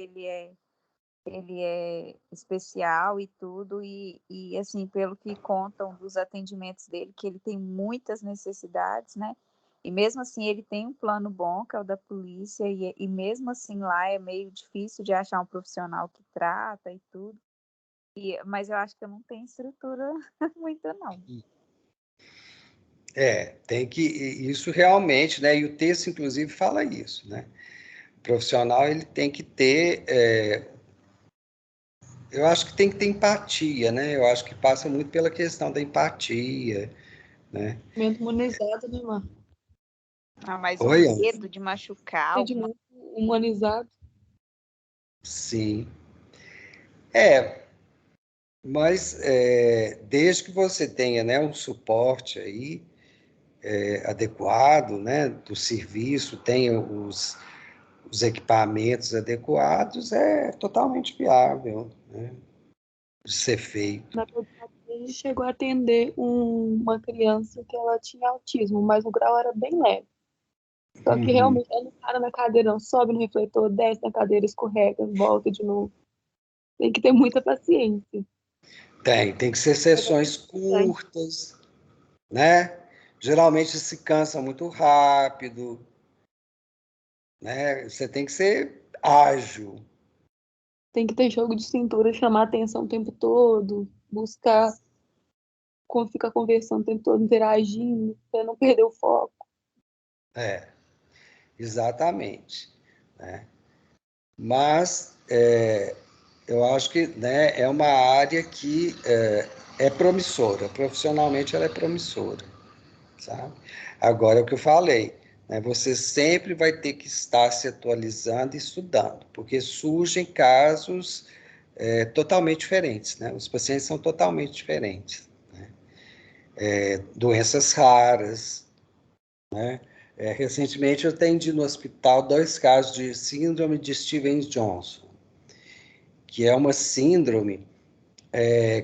S4: ele é especial e tudo, e assim, pelo que contam dos atendimentos dele, que ele tem muitas necessidades, né? E mesmo assim ele tem um plano bom, que é o da polícia, e mesmo assim lá é meio difícil de achar um profissional que trata e tudo. Mas eu acho que eu não tenho estrutura muita, não.
S1: Tem que, isso realmente, né? E o texto, inclusive, fala isso, né? O profissional, ele tem que ter, eu acho que tem que ter empatia, né? Eu acho que passa muito pela questão da empatia, né?
S5: Atendimento humanizado, né, Mar?
S4: Mas o
S1: Oi, Ana?
S4: medo de machucar alguma.
S5: Atendimento humanizado.
S1: Sim. Mas desde que você tenha, né, um suporte aí adequado, né, do serviço, tenha os equipamentos adequados, é totalmente viável, né, de ser feito.
S5: Na verdade, a gente chegou a atender uma criança que ela tinha autismo, mas o grau era bem leve. Só que
S1: Uhum.
S5: realmente ela não para na cadeira, não sobe no refletor, desce na cadeira, escorrega, volta de novo. Tem que ter muita paciência.
S1: Tem que ser sessões curtas, né? Geralmente se cansa muito rápido, né? Você tem que ser ágil.
S5: Tem que ter jogo de cintura, chamar atenção o tempo todo, buscar quando fica conversando o tempo todo, interagindo, para não perder o foco.
S1: Exatamente, né? Mas eu acho que, né, é uma área que é promissora, profissionalmente ela é promissora, sabe? Agora, é o que eu falei, né, você sempre vai ter que estar se atualizando e estudando, porque surgem casos totalmente diferentes, né? Os pacientes são totalmente diferentes, né? Doenças raras, né? Recentemente eu atendi no hospital 2 casos de síndrome de Stevens-Johnson, que é uma síndrome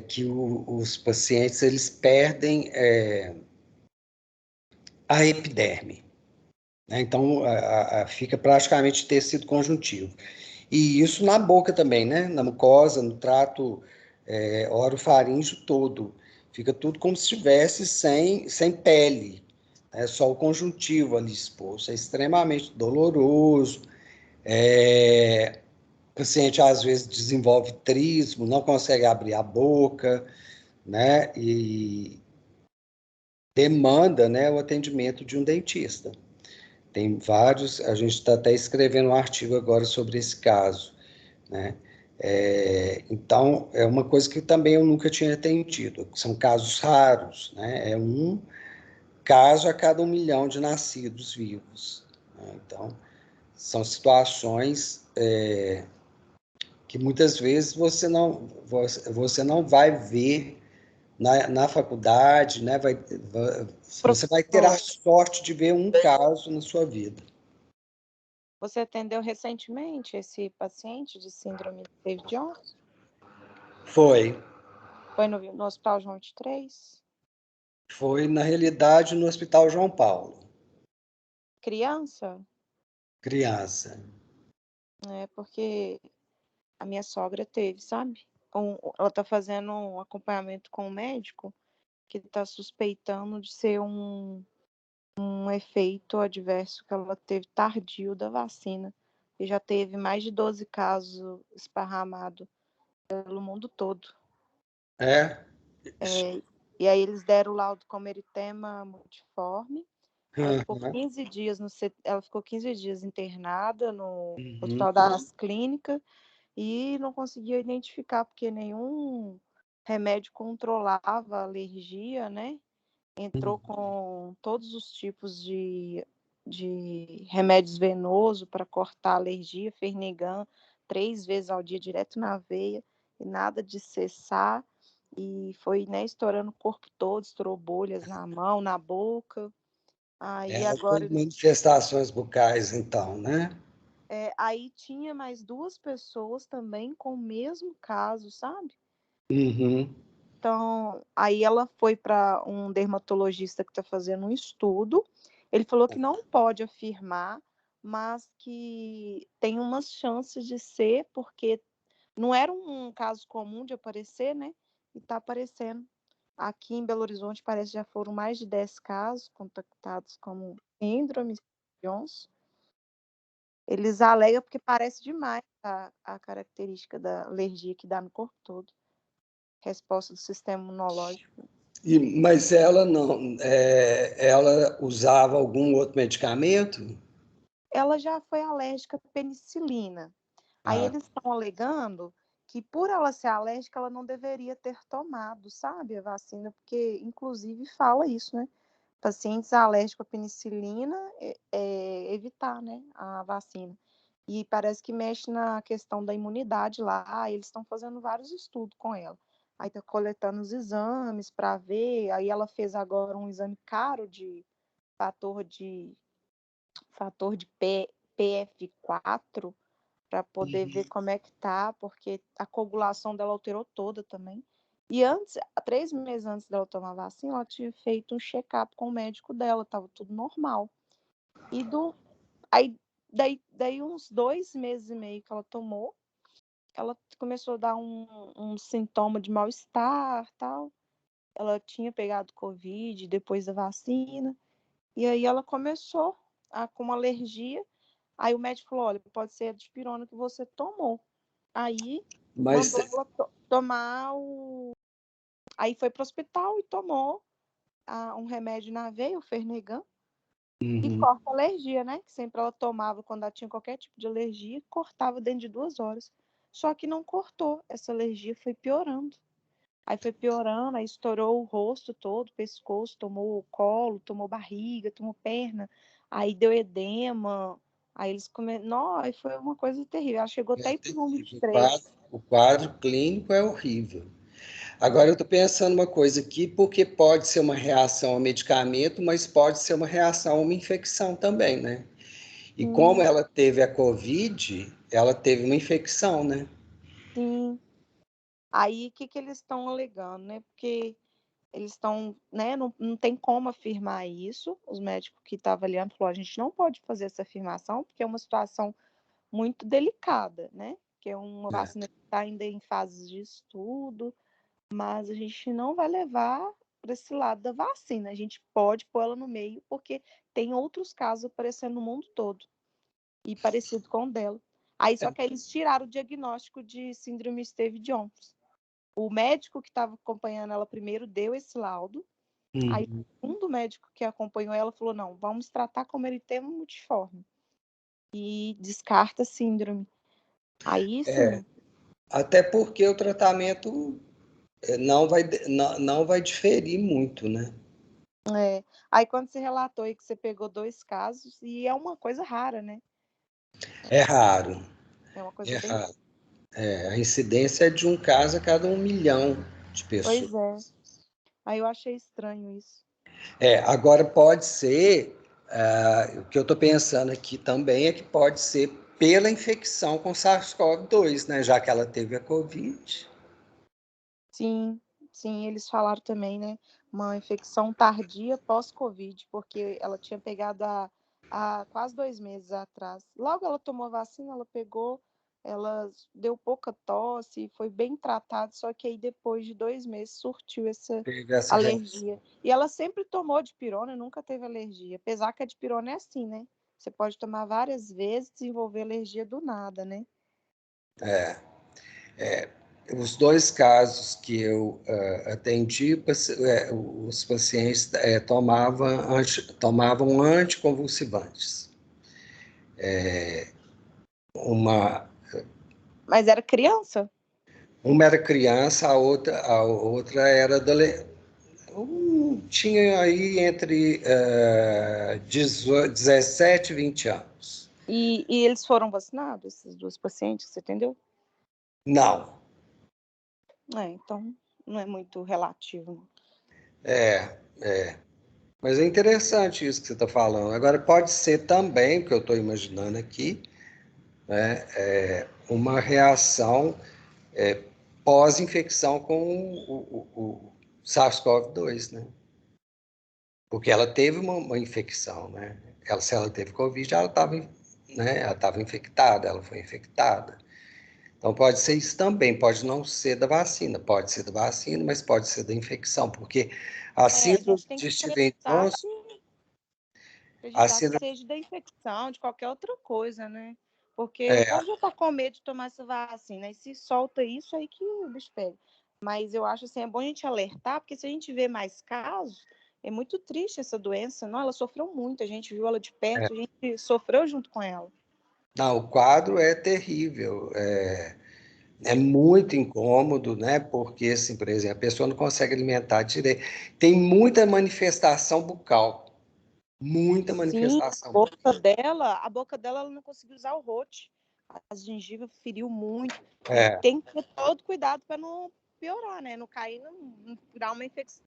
S1: que os pacientes eles perdem a epiderme, né? Então fica praticamente tecido conjuntivo. E isso na boca também, né? Na mucosa, no trato orofaríngeo todo. Fica tudo como se estivesse sem pele. É só o conjuntivo ali exposto. É extremamente doloroso. O paciente às vezes desenvolve trismo, não consegue abrir a boca, né? E demanda, né, o atendimento de um dentista. Tem vários, a gente está até escrevendo um artigo agora sobre esse caso, né? Então, é uma coisa que também eu nunca tinha atendido. São casos raros, né? É um caso a cada 1 milhão de nascidos vivos, né? Então, são situações que muitas vezes você não vai ver na faculdade, né? Você vai ter a sorte de ver um caso na sua vida.
S4: Você atendeu recentemente esse paciente de síndrome de Stevens-Johnson?
S1: Foi.
S4: Foi no Hospital João 23?
S1: Foi, na realidade, no Hospital João Paulo.
S4: Criança?
S1: Criança.
S4: Porque a minha sogra teve, sabe? Ela tá fazendo um acompanhamento com o médico que tá suspeitando de ser um efeito adverso que ela teve tardio da vacina. E já teve mais de 12 casos esparramados pelo mundo todo. E aí eles deram o laudo como eritema multiforme. Ela ficou 15 dias ela ficou 15 dias internada no Hospital das Clínicas e não conseguia identificar porque nenhum remédio controlava a alergia, né? Entrou com todos os tipos de remédios venosos para cortar a alergia, Fernegan, 3 vezes ao dia direto na veia e nada de cessar. E foi, né, estourando o corpo todo, estourou bolhas na mão, na boca. Aí
S1: Ela
S4: agora
S1: tem manifestações bucais, então, né?
S4: aí tinha mais 2 pessoas também com o mesmo caso, sabe?
S1: Uhum.
S4: Então, aí ela foi para um dermatologista que está fazendo um estudo. Ele falou que não pode afirmar, mas que tem umas chances de ser, porque não era um caso comum de aparecer, né? E está aparecendo. Aqui em Belo Horizonte parece que já foram mais de 10 casos contactados como síndrome de Johnson. Eles alegam porque parece demais a característica da alergia que dá no corpo todo. Resposta do sistema imunológico.
S1: Mas ela não, ela usava algum outro medicamento?
S4: Ela já foi alérgica à penicilina. Aí
S1: Ah,
S4: eles estão alegando que por ela ser alérgica, ela não deveria ter tomado, sabe, a vacina, porque inclusive fala isso, né? Pacientes alérgicos à penicilina, evitar, né, a vacina. E parece que mexe na questão da imunidade lá, eles estão fazendo vários estudos com ela. Aí tá coletando os exames para ver, aí ela fez agora um exame caro de fator de PF4 para poder ver como é que tá, porque a coagulação dela alterou toda também. E antes, 3 meses antes dela tomar a vacina, ela tinha feito um check-up com o médico dela, estava tudo normal. E daí uns 2 meses e meio que ela tomou, ela começou a dar um sintoma de mal-estar, tal. Ela tinha pegado Covid depois da vacina, e aí ela começou com uma alergia. Aí o médico falou, olha, pode ser a dipirona que você tomou. Aí
S1: mas
S4: mandou ela tomar Aí foi para o hospital e tomou um remédio na veia, o Fernegan, e corta a alergia, né? Que sempre ela tomava quando ela tinha qualquer tipo de alergia, cortava dentro de 2 horas. Só que não cortou, essa alergia foi piorando. Aí foi piorando, aí estourou o rosto todo, o pescoço, tomou o colo, tomou barriga, tomou perna, aí deu edema, aí eles começaram. Não, foi uma coisa terrível. Ela chegou até a ir pro número de 3.
S1: O quadro clínico é horrível. Agora, eu estou pensando uma coisa aqui, porque pode ser uma reação ao medicamento, mas pode ser uma reação a uma infecção também, né? E como ela teve a Covid, ela teve uma infecção, né?
S4: Sim. Aí, o que eles estão alegando, né? Porque eles estão, né? Não tem como afirmar isso. Os médicos que estavam avaliando falaram, a gente não pode fazer essa afirmação, porque é uma situação muito delicada, né? Que é uma vacina que está ainda em fases de estudo, mas a gente não vai levar para esse lado da vacina. A gente pode pôr ela no meio, porque tem outros casos aparecendo no mundo todo e parecido com o dela. Aí só que eles tiraram o diagnóstico de síndrome Stevie-Jones. O médico que estava acompanhando ela primeiro deu esse laudo. Aí o segundo médico que acompanhou ela falou, não, vamos tratar como eritema multiforme. E descarta a síndrome. Aí sim.
S1: Até porque o tratamento não vai diferir muito, né?
S4: É. Aí quando você relatou aí que você pegou 2 casos, e é uma coisa rara, né?
S1: É raro,
S4: É uma coisa
S1: é
S4: bem.
S1: raro. A incidência é de um caso a cada 1 milhão de pessoas.
S4: Pois é. Aí eu achei estranho isso.
S1: Agora pode ser, o que eu estou pensando aqui também é que pode ser pela infecção com SARS-CoV-2, né? Já que ela teve a Covid.
S4: Sim, sim, eles falaram também, né? Uma infecção tardia pós-Covid, porque ela tinha pegado há quase 2 meses atrás. Logo ela tomou a vacina, ela pegou, ela deu pouca tosse, foi bem tratada, só que aí depois de 2 meses surtiu essa
S1: Teve essa reação.
S4: alergia. E ela sempre tomou dipirona, nunca teve alergia. Apesar que a dipirona é assim, né? Você pode tomar várias vezes e desenvolver alergia do nada, né?
S1: Os 2 casos que eu atendi, os pacientes tomavam anticonvulsivantes. Uma,
S4: Mas era criança?
S1: uma era criança, a outra era adolescente. Tinha aí entre 17 e 20 anos.
S4: E eles foram vacinados, esses 2 pacientes, você entendeu?
S1: Não.
S4: Então não é muito relativo.
S1: Mas é interessante isso que você está falando. Agora, pode ser também, o que eu estou imaginando aqui, né, uma reação pós-infecção com o SARS-CoV-2, né? Porque ela teve uma infecção, né? Se ela teve Covid, ela estava infectada, ela foi infectada. Então, pode ser isso também, pode não ser da vacina, pode ser da vacina, mas pode ser da infecção, porque a
S4: A
S1: síndrome
S4: gente tem
S1: de
S4: que
S1: Stevens-Johnson, a
S4: acreditar que
S1: síndrome,
S4: seja da infecção, de qualquer outra coisa, né? Porque o povo já tá com medo de tomar essa vacina, e se solta isso aí que o bicho pega. Mas eu acho assim, é bom a gente alertar, porque se a gente vê mais casos, é muito triste essa doença. Não, ela sofreu muito, a gente viu ela de perto, a gente sofreu junto com ela.
S1: não, o quadro é terrível, é muito incômodo, né? Porque, assim, por exemplo, a pessoa não consegue alimentar direito. Tem muita manifestação bucal, muita
S4: Sim,
S1: manifestação bucal.
S4: a boca dela ela não conseguiu usar o rote. A gengiva feriu muito. E
S1: É,
S4: tem que ter todo cuidado para não piorar, né? Não cair, não virar uma infecção.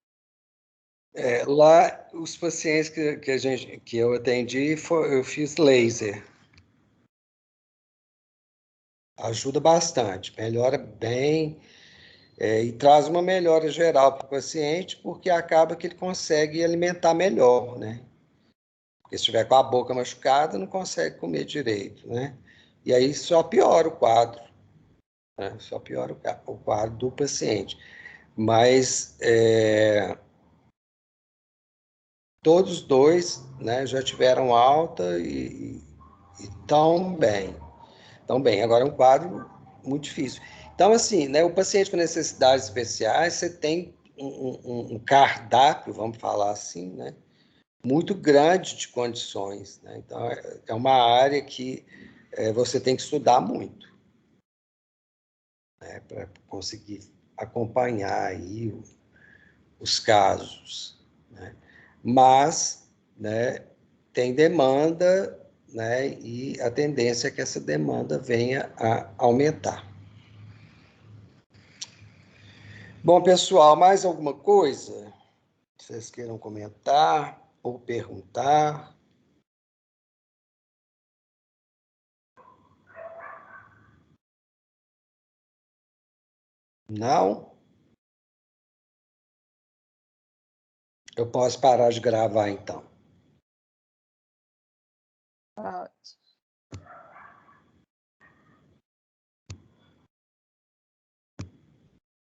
S1: lá, os pacientes que eu atendi, eu fiz laser. Ajuda bastante, melhora bem, e traz uma melhora geral para o paciente, porque acaba que ele consegue alimentar melhor, né? Porque se estiver com a boca machucada, não consegue comer direito, né? E aí só piora o quadro, né? Só piora o quadro do paciente. Mas todos os 2, né, já tiveram alta e estão bem. Estão bem. Agora é um quadro muito difícil. Então, assim, né, o paciente com necessidades especiais, você tem um cardápio, vamos falar assim, né? Muito grande de condições, né? Então, é uma área que você tem que estudar muito, né? Para conseguir acompanhar aí os casos, né? Mas, né, tem demanda, né, e a tendência é que essa demanda venha a aumentar. Bom, pessoal, mais alguma coisa que vocês queiram comentar ou perguntar? Não? Eu posso parar de gravar, então.
S4: Pode.